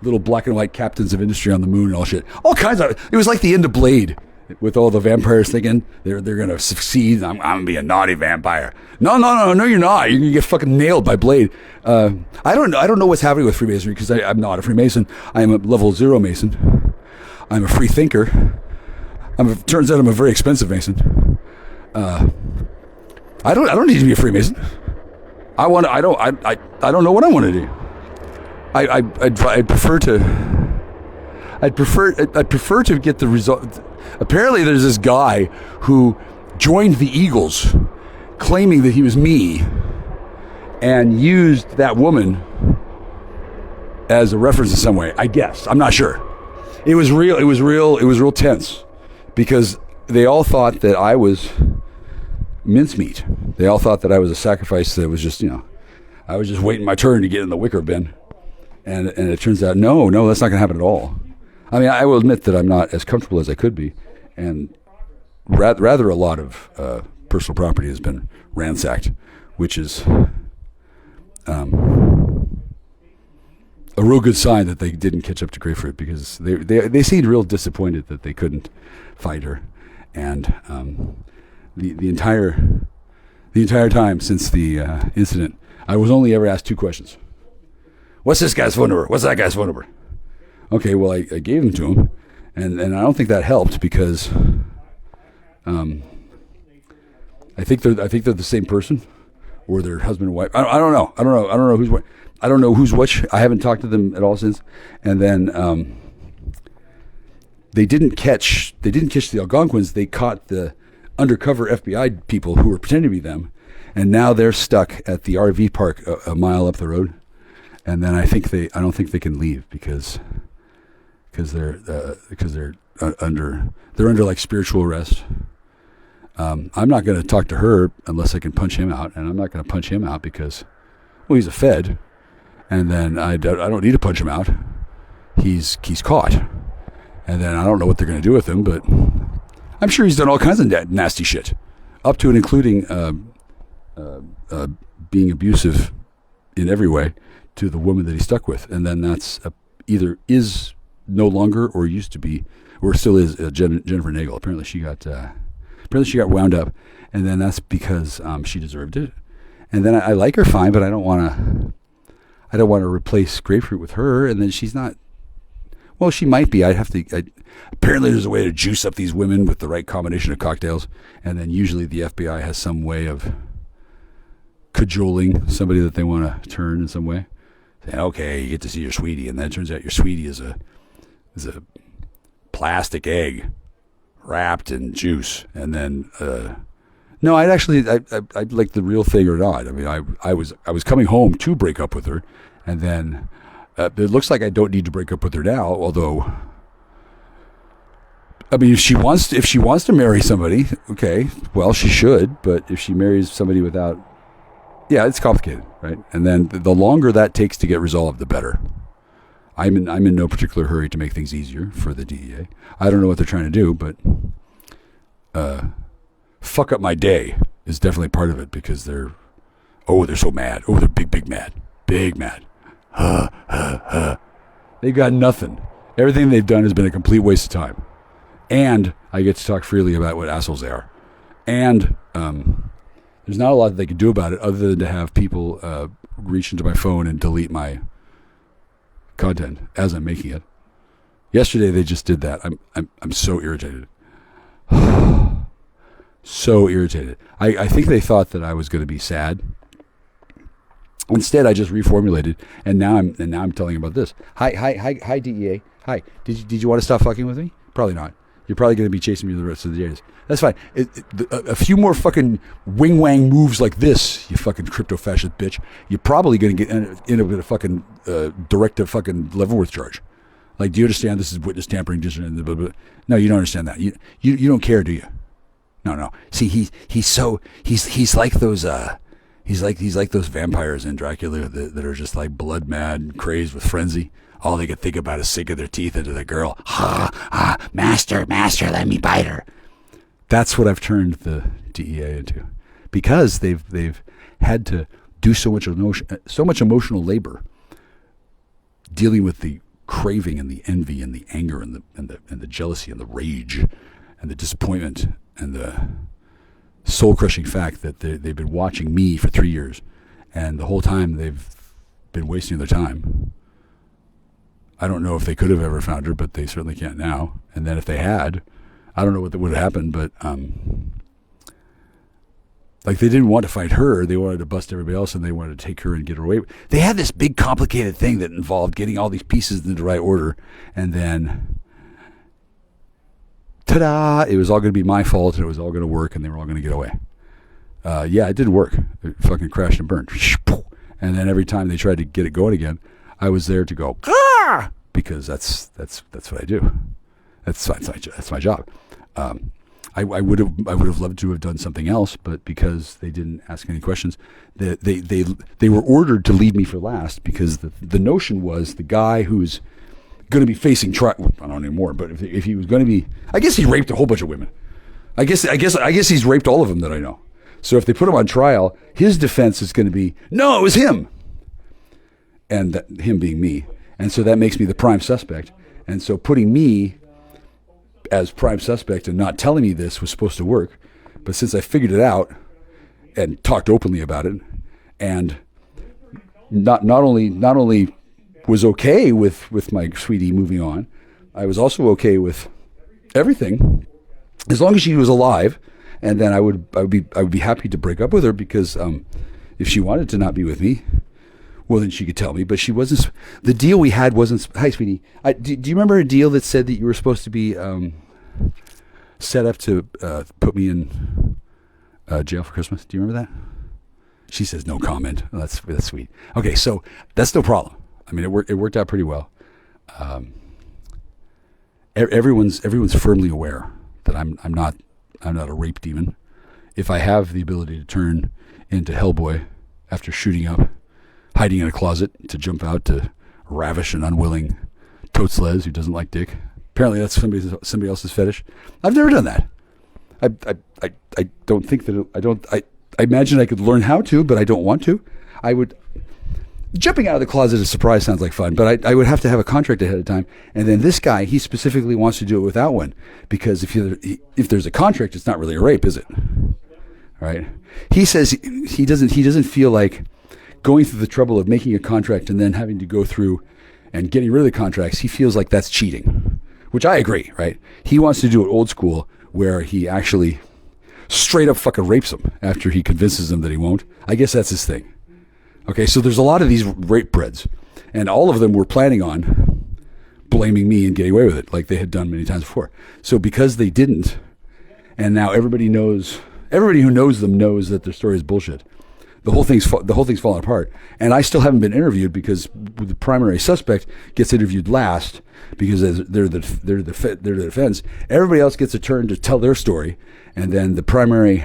little black and white captains of industry on the moon and all shit. All kinds of. It was like the end of Blade, with all the vampires thinking they're going to succeed. I'm going to be a naughty vampire. No, you're not. You're going to get fucking nailed by Blade. I don't know what's happening with Freemasonry because I'm not a Freemason. I am a level 0 Mason. I'm a free thinker. Turns out I'm a very expensive Mason. I don't need to be a Freemason. I don't know what I want to do. I'd prefer to get the result. Apparently there's this guy who joined the Eagles claiming that he was me and used that woman as a reference in some way, I guess. I'm not sure. It was real tense because they all thought that I was mincemeat. They all thought that I was a sacrifice that was just, I was just waiting my turn to get in the wicker bin. And it turns out, no, that's not going to happen at all. I mean, I will admit that I'm not as comfortable as I could be. And rather a lot of personal property has been ransacked, which is a real good sign that they didn't catch up to Grapefruit, because they seemed real disappointed that they couldn't find her. And the entire time since the incident, I was only ever asked two questions. What's this guy's phone number? What's that guy's phone number? Okay, well, I gave them to him, and I don't think that helped because I think they're the same person, or their husband and wife. I don't know. I don't know who's what. I don't know who's which. I haven't talked to them at all since. And then they didn't catch the Algonquins. They caught the undercover FBI people who were pretending to be them, and now they're stuck at the RV park a mile up the road. and then I don't think they can leave because they're under like spiritual arrest. I'm not going to talk to her unless I can punch him out, and I'm not going to punch him out because, well, he's a Fed, and then I don't need to punch him out. He's caught, and then I don't know what they're going to do with him, but I'm sure he's done all kinds of nasty shit, up to and including being abusive in every way to the woman that he stuck with, and then that's either is no longer or used to be or still is Jennifer Nagel. Apparently she got wound up, and then that's because she deserved it. And then I like her fine, but I don't want to replace grapefruit with her. And then she's not. Well, she might be. Apparently, there's a way to juice up these women with the right combination of cocktails, and then usually the FBI has some way of cajoling somebody that they want to turn in some way. Saying, okay, you get to see your sweetie, and then it turns out your sweetie is a plastic egg wrapped in juice. And then no, I'd like the real thing or not. I mean, I was coming home to break up with her, and then it looks like I don't need to break up with her now, although I mean, if she wants to marry somebody, okay, well, she should. But if she marries somebody without, yeah, it's complicated, right? And then the longer that takes to get resolved, the better. I'm in no particular hurry to make things easier for the DEA. I don't know what they're trying to do, but fuck up my day is definitely part of it, because they're so mad. Oh, they're big mad. They've got nothing. Everything they've done has been a complete waste of time. And I get to talk freely about what assholes they are. And there's not a lot that they can do about it other than to have people reach into my phone and delete my content as I'm making it. Yesterday they just did that. I'm so irritated. So irritated. I think they thought that I was going to be sad. Instead, I just reformulated, and now I'm telling about this. Hi, DEA. Hi. Did you want to stop fucking with me? Probably not. You're probably going to be chasing me the rest of the days. That's fine. A few more fucking wing-wang moves like this, you fucking crypto-fascist bitch, you're probably going to get in a fucking directive fucking Leavenworth charge. Like, do you understand this is witness tampering? Blah, blah. No, you don't understand that. You don't care, do you? No. See, he's like those he's like those vampires in Dracula that are just like blood mad and crazed with frenzy. All they could think about is sinking their teeth into the girl. Master, let me bite her. That's what I've turned the DEA into, because they've had to do so much emotional labor dealing with the craving and the envy and the anger and the jealousy and the rage and the disappointment and the soul-crushing fact that they've been watching me for 3 years, and the whole time they've been wasting their time. I don't know if they could have ever found her, but they certainly can't now. And then if they had, I don't know what would have happened, but like, they didn't want to find her. They wanted to bust everybody else, and they wanted to take her and get her away. They had this big complicated thing that involved getting all these pieces in the right order, and then ta-da, it was all going to be my fault, and it was all going to work, and they were all going to get away. Yeah, it didn't work. It fucking crashed and burned. And then every time they tried to get it going again, I was there to go, because that's what I do. That's my job. I would have loved to have done something else, but because they didn't ask any questions, they were ordered to leave me for last, because the notion was the guy who's going to be facing trial. I don't know anymore, but if he was going to be, I guess he raped a whole bunch of women. I guess he's raped all of them that I know. So if they put him on trial, his defense is going to be, no, it was him. And him being me. And so that makes me the prime suspect. And so putting me as prime suspect and not telling me this was supposed to work. But since I figured it out and talked openly about it, and not only was okay with my sweetie moving on, I was also okay with everything, as long as she was alive. And then I would be happy to break up with her, because if she wanted to not be with me, well, then she could tell me. But she wasn't. The deal we had wasn't. Hi, sweetie. Do you remember a deal that said that you were supposed to be set up to put me in jail for Christmas? Do you remember that? She says no comment. Well, that's sweet. Okay, so that's no problem. I mean, it worked out pretty well. Everyone's firmly aware that I'm not a rape demon. If I have the ability to turn into Hellboy after shooting up, hiding in a closet to jump out to ravish an unwilling totes-les who doesn't like dick. Apparently that's somebody else's fetish. I've never done that. I don't think that I imagine I could learn how to, but I don't want to. Jumping out of the closet as a surprise sounds like fun, but I would have to have a contract ahead of time. And then this guy, he specifically wants to do it without one, because if there's a contract, it's not really a rape, is it? Right? He says he doesn't feel like going through the trouble of making a contract and then having to go through and getting rid of the contracts. He feels like that's cheating, which I agree, right? He wants to do it old school, where he actually straight up fucking rapes them after he convinces them that he won't. I guess that's his thing. Okay, so there's a lot of these rape breads, and all of them were planning on blaming me and getting away with it, like they had done many times before. So because they didn't, and now everybody who knows them knows that their story is bullshit. The whole thing's falling apart, and I still haven't been interviewed because the primary suspect gets interviewed last because they're the defense. Everybody else gets a turn to tell their story, and then the primary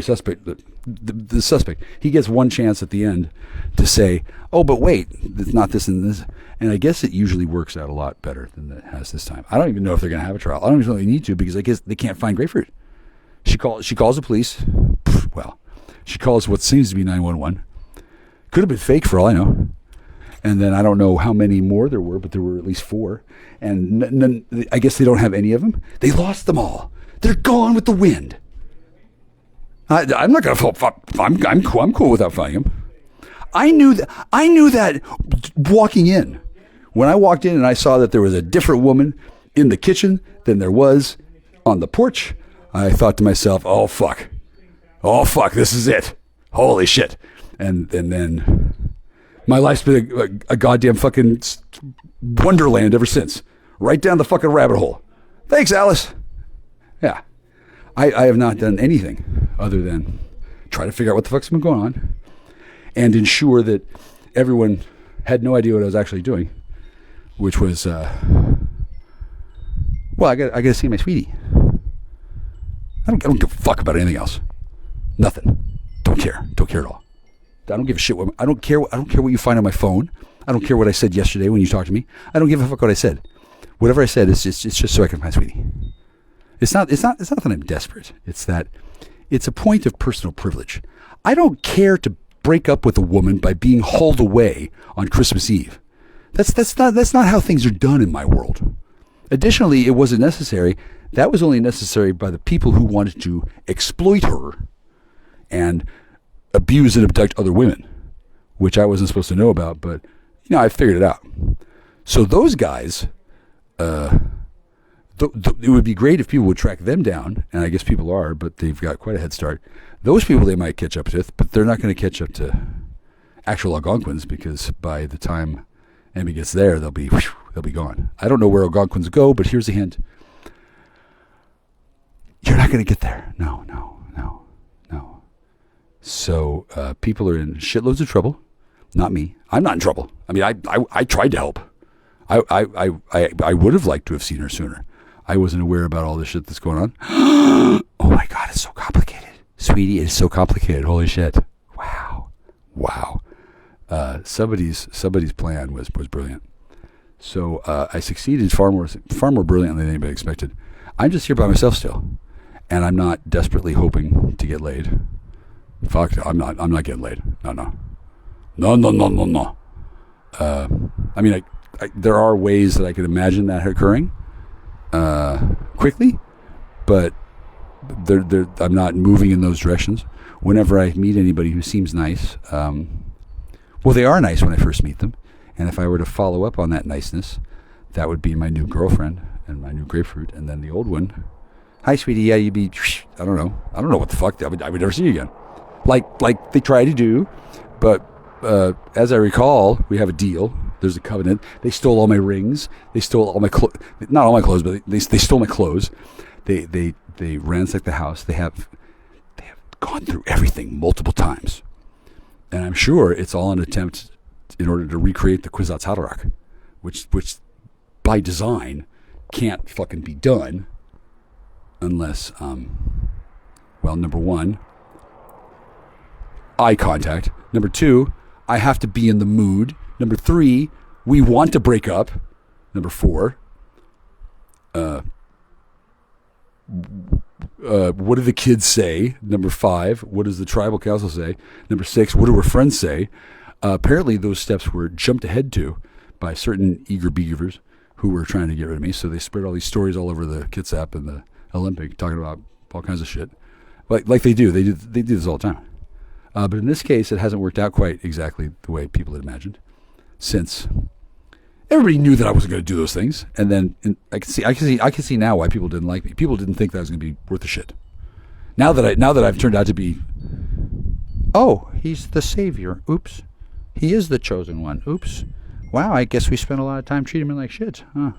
suspect, the suspect, he gets one chance at the end to say, "Oh, but wait, it's not this and this." And I guess it usually works out a lot better than it has this time. I don't even know if they're going to have a trial. I don't even know if they need to, because I guess they can't find grapefruit. She calls the police. Well, she calls what seems to be 911. Could have been fake for all I know. And then I don't know how many more there were, but there were at least 4. And I guess they don't have any of them. They lost them all. They're gone with the wind. I'm not going to. I'm cool without finding them. I knew that walking in. When I walked in and I saw that there was a different woman in the kitchen than there was on the porch, I thought to myself, "Oh fuck, this is it. Holy shit!" And then my life's been a goddamn fucking wonderland ever since. Right down the fucking rabbit hole. Thanks, Alice. Yeah. I have not done anything other than try to figure out what the fuck's been going on and ensure that everyone had no idea what I was actually doing, which was, well, I got to see my sweetie. I don't give a fuck about anything else. Nothing. Don't care at all. I don't give a shit. I don't care what you find on my phone. I don't care what I said yesterday when you talked to me. I don't give a fuck what I said. Whatever I said, it's just so I can find sweetie. It's not that I'm desperate. It's that it's a point of personal privilege. I don't care to break up with a woman by being hauled away on Christmas Eve. That's not how things are done in my world. Additionally, it wasn't necessary. That was only necessary by the people who wanted to exploit her and abuse and abduct other women, which I wasn't supposed to know about, but I figured it out. So those guys, it would be great if people would track them down, and I guess people are, but they've got quite a head start. Those people they might catch up with, but they're not going to catch up to actual Algonquins, because by the time Emmy gets there, they'll be gone. I don't know where Algonquins go, but here's a hint. You're not going to get there. No. So people are in shitloads of trouble. Not me. I'm not in trouble. I mean, I tried to help. I would have liked to have seen her sooner. I wasn't aware about all this shit that's going on. Oh my God, it's so complicated. Sweetie, it's so complicated. Holy shit. Wow. Somebody's plan was brilliant. So I succeeded far more brilliantly than anybody expected. I'm just here by myself still. And I'm not desperately hoping to get laid. Fuck, I'm not getting laid. No. I mean, there are ways that I could imagine that occurring quickly, but I'm not moving in those directions. Whenever I meet anybody who seems nice, well, they are nice when I first meet them, and if I were to follow up on that niceness, that would be my new girlfriend and my new grapefruit, and then the old one. Hi, sweetie. Yeah, you'd be. I don't know what the fuck. I would never see you again. Like they try to do, but as I recall, we have a deal. There's a covenant. They stole all my rings. They stole all my not all my clothes, but they stole my clothes. They ransacked the house. They have gone gone through everything multiple times. And I'm sure it's all an attempt in order to recreate the Kwisatz-Haderach, which by design can't fucking be done unless, well, number one, eye contact. Number two, I have to be in the mood. Number three, we want to break up. Number four, what do the kids say? Number five, what does the tribal council say? Number six, what do our friends say? Apparently those steps were jumped ahead to by certain eager beavers who were trying to get rid of me. So they spread all these stories all over the Kitsap and the Olympic, talking about all kinds of shit. Like they do. They do this all the time. But in this case, it hasn't worked out quite exactly the way people had imagined, since everybody knew that I wasn't going to do those things. And then I can see now why people didn't like me. People didn't think that I was going to be worth a shit. Now that I've turned out to be, oh, he's the savior. Oops. He is the chosen one. Oops. Wow, I guess we spent a lot of time treating him like shit. Huh.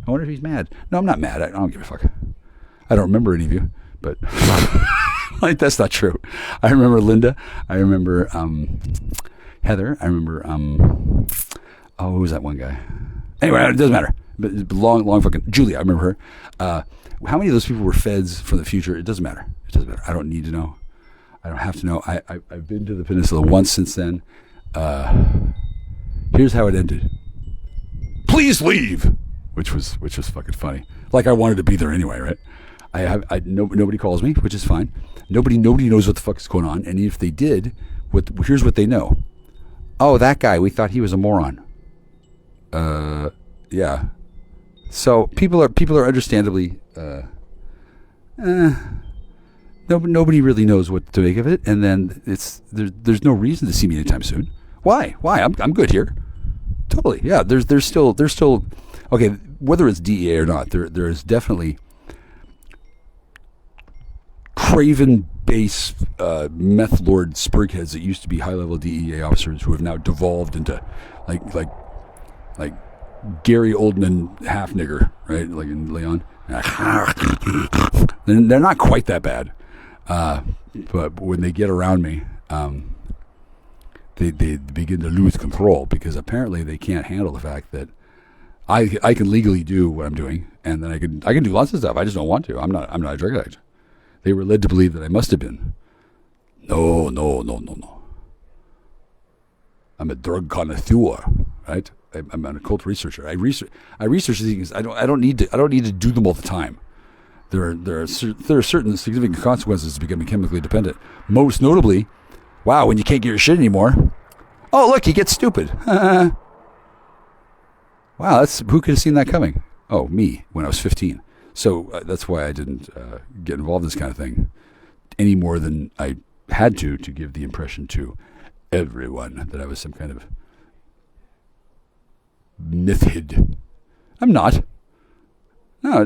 I wonder if he's mad. No, I'm not mad. I don't give a fuck. I don't remember any of you, but like, that's not true. I remember Linda. I remember Heather. I remember who was that one guy? Anyway, it doesn't matter. But long fucking Julia. I remember her. How many of those people were feds from the future? It doesn't matter. It doesn't matter. I don't need to know. I don't have to know. I've been to the peninsula once since then. Here's how it ended. Please leave, which was fucking funny. Like I wanted to be there anyway, right? Nobody calls me, which is fine. Nobody knows what the fuck is going on, and if they did, here's what they know. Oh, that guy. We thought he was a moron. Yeah. So people are understandably. Nobody really knows what to make of it, and then there's no reason to see me anytime soon. Why? I'm good here. Totally. Yeah. There's still okay. Whether it's DEA or not, there is definitely craven base meth lord spurgheads that used to be high level DEA officers who have now devolved into like Gary Oldman half nigger, right? Like in Leon. They're not quite that bad, but when they get around me, they begin to lose control, because apparently they can't handle the fact that I can legally do what I'm doing, and then I can do lots of stuff. I just don't want to. I'm not a drug addict. They were led to believe that I must have been. No. I'm a drug connoisseur, right? I'm an occult researcher. I research these things. I don't need to do them all the time. There are certain significant consequences to becoming chemically dependent. Most notably, wow, when you can't get your shit anymore. Oh, look, you get stupid. Wow, who could have seen that coming? Oh, me, when I was 15. So that's why I didn't get involved in this kind of thing any more than I had to give the impression to everyone that I was some kind of mythid. I'm not. No.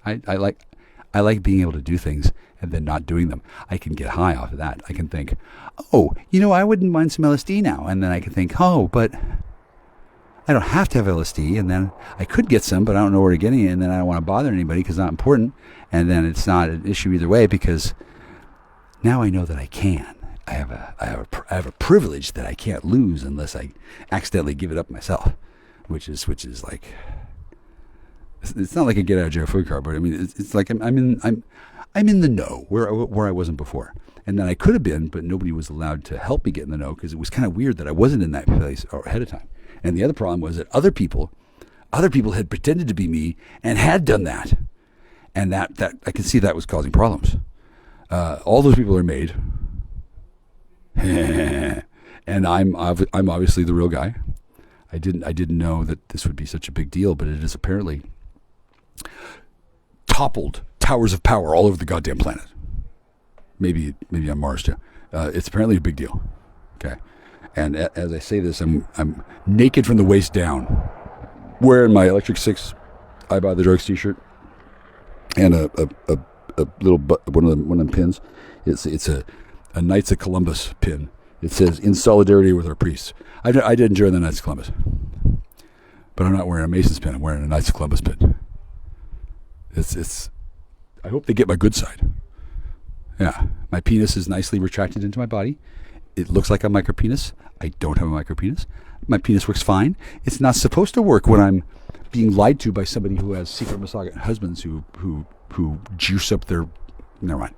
I like being able to do things and then not doing them. I can get high off of that. I can think, oh, I wouldn't mind some LSD now. And then I can think, oh, but I don't have to have LSD. And then I could get some, but I don't know where to get it. And then I don't want to bother anybody because it's not important. And then it's not an issue either way, because now I know that I can. I have a privilege that I can't lose unless I accidentally give it up myself, which is like, it's not like a get out of jail free card, but I mean it's like I'm in the know where I wasn't before, and then I could have been, but nobody was allowed to help me get in the know, because it was kind of weird that I wasn't in that place ahead of time. And the other problem was that other people had pretended to be me and had done that, and that I could see that was causing problems. All those people are made. And I'm obviously the real guy. I didn't know that this would be such a big deal, but it is apparently toppled towers of power all over the goddamn planet. Maybe on Mars too. It's apparently a big deal. Okay, and as I say this, I'm naked from the waist down, wearing my Electric Six I Buy the Drugs t-shirt and a little one of them pins. It's a Knights of Columbus pin. It says, "In solidarity with our priests." I didn't join the Knights of Columbus, but I'm not wearing a Mason's pin. I'm wearing a Knights of Columbus pin. It's. I hope they get my good side. Yeah. My penis is nicely retracted into my body. It looks like a micropenis. I don't have a micropenis. My penis works fine. It's not supposed to work when I'm being lied to by somebody who has secret misogynist husbands who juice up their... Never mind.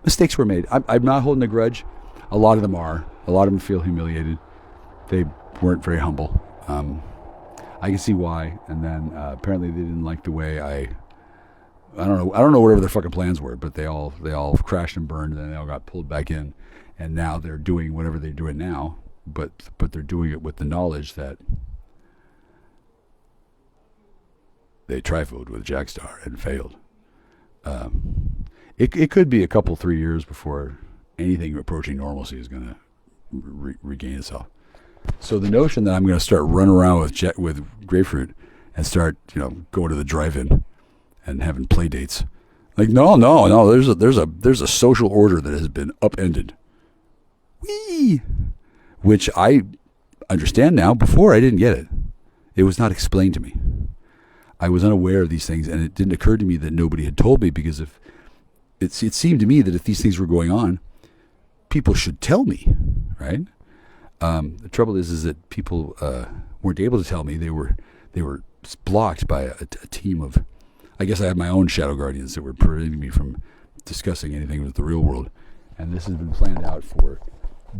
Mistakes were made. I'm not holding a grudge. A lot of them are. A lot of them feel humiliated. They weren't very humble. I can see why. And then apparently they didn't like the way I don't know whatever their fucking plans were, but they all crashed and burned, and then they all got pulled back in, and now they're doing whatever they're doing now, but they're doing it with the knowledge that they trifled with Jackstar and failed. It could be a couple 3 years before anything approaching normalcy is going to regain itself. So the notion that I'm going to start running around with grapefruit and start going to the drive-in and having play dates, like no, there's a social order that has been upended. Whee! Which I understand now. Before I didn't get it. It was not explained to me. I was unaware of these things, and it didn't occur to me that nobody had told me, because if it seemed to me that if these things were going on, people should tell me, right? The trouble is that people weren't able to tell me. They were blocked by a team of, I guess I had my own shadow guardians that were preventing me from discussing anything with the real world. And this has been planned out for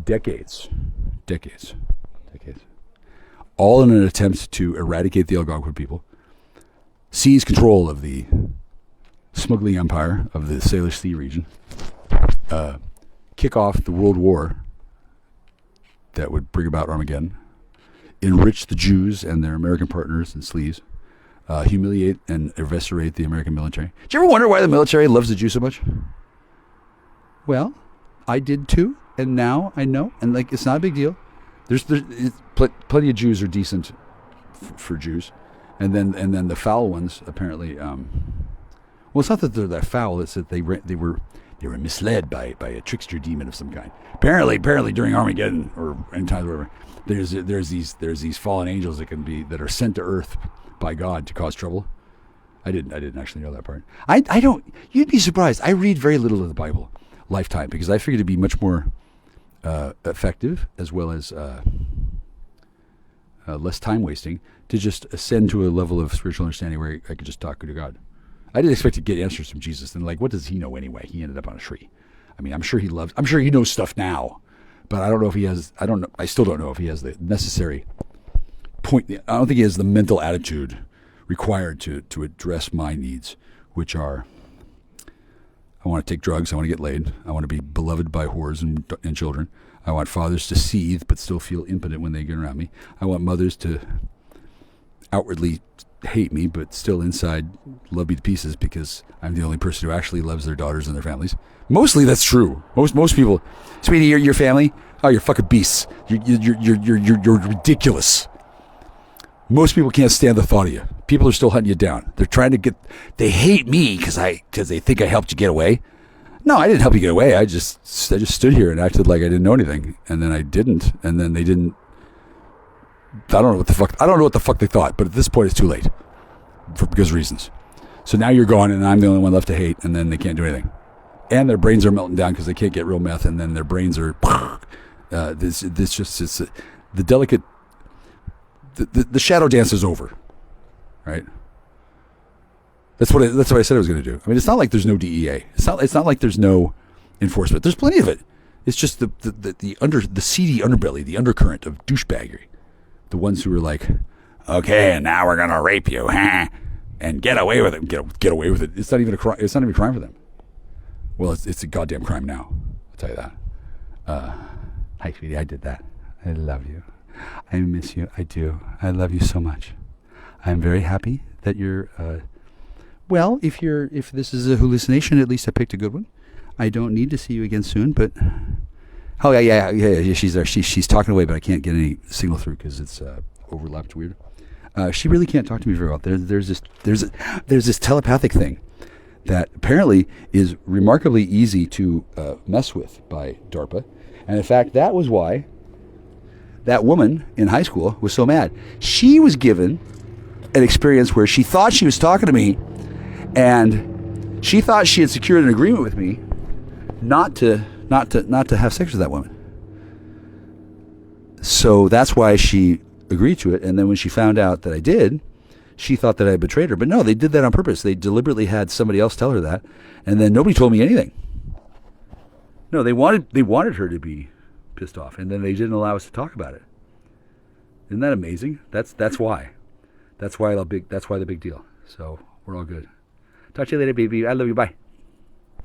decades. All in an attempt to eradicate the Algonquin people, seize control of the smuggling empire of the Salish Sea region, kick off the world war that would bring about Armageddon, enrich the Jews and their American partners and sleaze, humiliate and eviscerate the American military. Do you ever wonder why the military loves the Jews so much? Well, I did too, and now I know, and it's not a big deal. There's plenty of Jews are decent for Jews, and then the foul ones apparently. Well, it's not that they're that foul; it's that they were misled by a trickster demon of some kind. Apparently during Armageddon or any time whatever, there's these fallen angels that are sent to Earth by God to cause trouble. I didn't actually know that part. I don't. You'd be surprised. I read very little of the Bible, lifetime, because I figured it'd be much more effective, as well as less time wasting, to just ascend to a level of spiritual understanding where I could just talk to God. I didn't expect to get answers from Jesus. And what does he know anyway? He ended up on a tree. I mean, I'm sure he knows stuff now, but I don't know if he has, I still don't know if he has the necessary point. I don't think he has the mental attitude required to address my needs, which are, I want to take drugs. I want to get laid. I want to be beloved by whores and children. I want fathers to seethe but still feel impotent when they get around me. I want mothers to outwardly hate me but still inside love me to pieces, because I'm the only person who actually loves their daughters and their families. Mostly that's true. Most people, sweetie, your family, oh, you're fucking beasts. You're ridiculous. Most people can't stand the thought of you. People are still hunting you down. They're trying to they hate me because they think I helped you get away. No, I didn't help you get away. I just stood here and acted like I didn't know anything, and then I didn't, and then they didn't. I don't know what the fuck they thought, but at this point it's too late because of reasons. So now you're gone, and I'm the only one left to hate, and then they can't do anything, and their brains are melting down because they can't get real meth, and then their brains are. It's the delicate. The shadow dance is over, right? That's what I said I was going to do. I mean, it's not like there's no DEA. It's not like there's no enforcement. There's plenty of it. It's just the seedy underbelly, the undercurrent of douchebaggery. The ones who are like, okay, now we're gonna rape you, huh? And get away with it. Get away with it. It's not even a crime. It's not even a crime for them. Well, it's a goddamn crime now. I'll tell you that. Hi, sweetie. I did that. I love you. I miss you. I do. I love you so much. I'm very happy that you're. Well, if this is a hallucination, at least I picked a good one. I don't need to see you again soon, but. Oh yeah. She's there. She's talking away, but I can't get any signal through because it's overlapped weird. She really can't talk to me very well. There's this telepathic thing that apparently is remarkably easy to mess with by DARPA, and in fact, that was why that woman in high school was so mad. She was given an experience where she thought she was talking to me, and She thought she had secured an agreement with me not to have sex with that woman. So that's why she agreed to it. And then when she found out that I did, she thought that I betrayed her. But no, they did that on purpose. They deliberately had somebody else tell her that, and then nobody told me anything. No, they wanted her to be pissed off, and then they didn't allow us to talk about it. Isn't that amazing? That's why. That's why the big deal. So we're all good. Talk to you later, baby. I love you. Bye.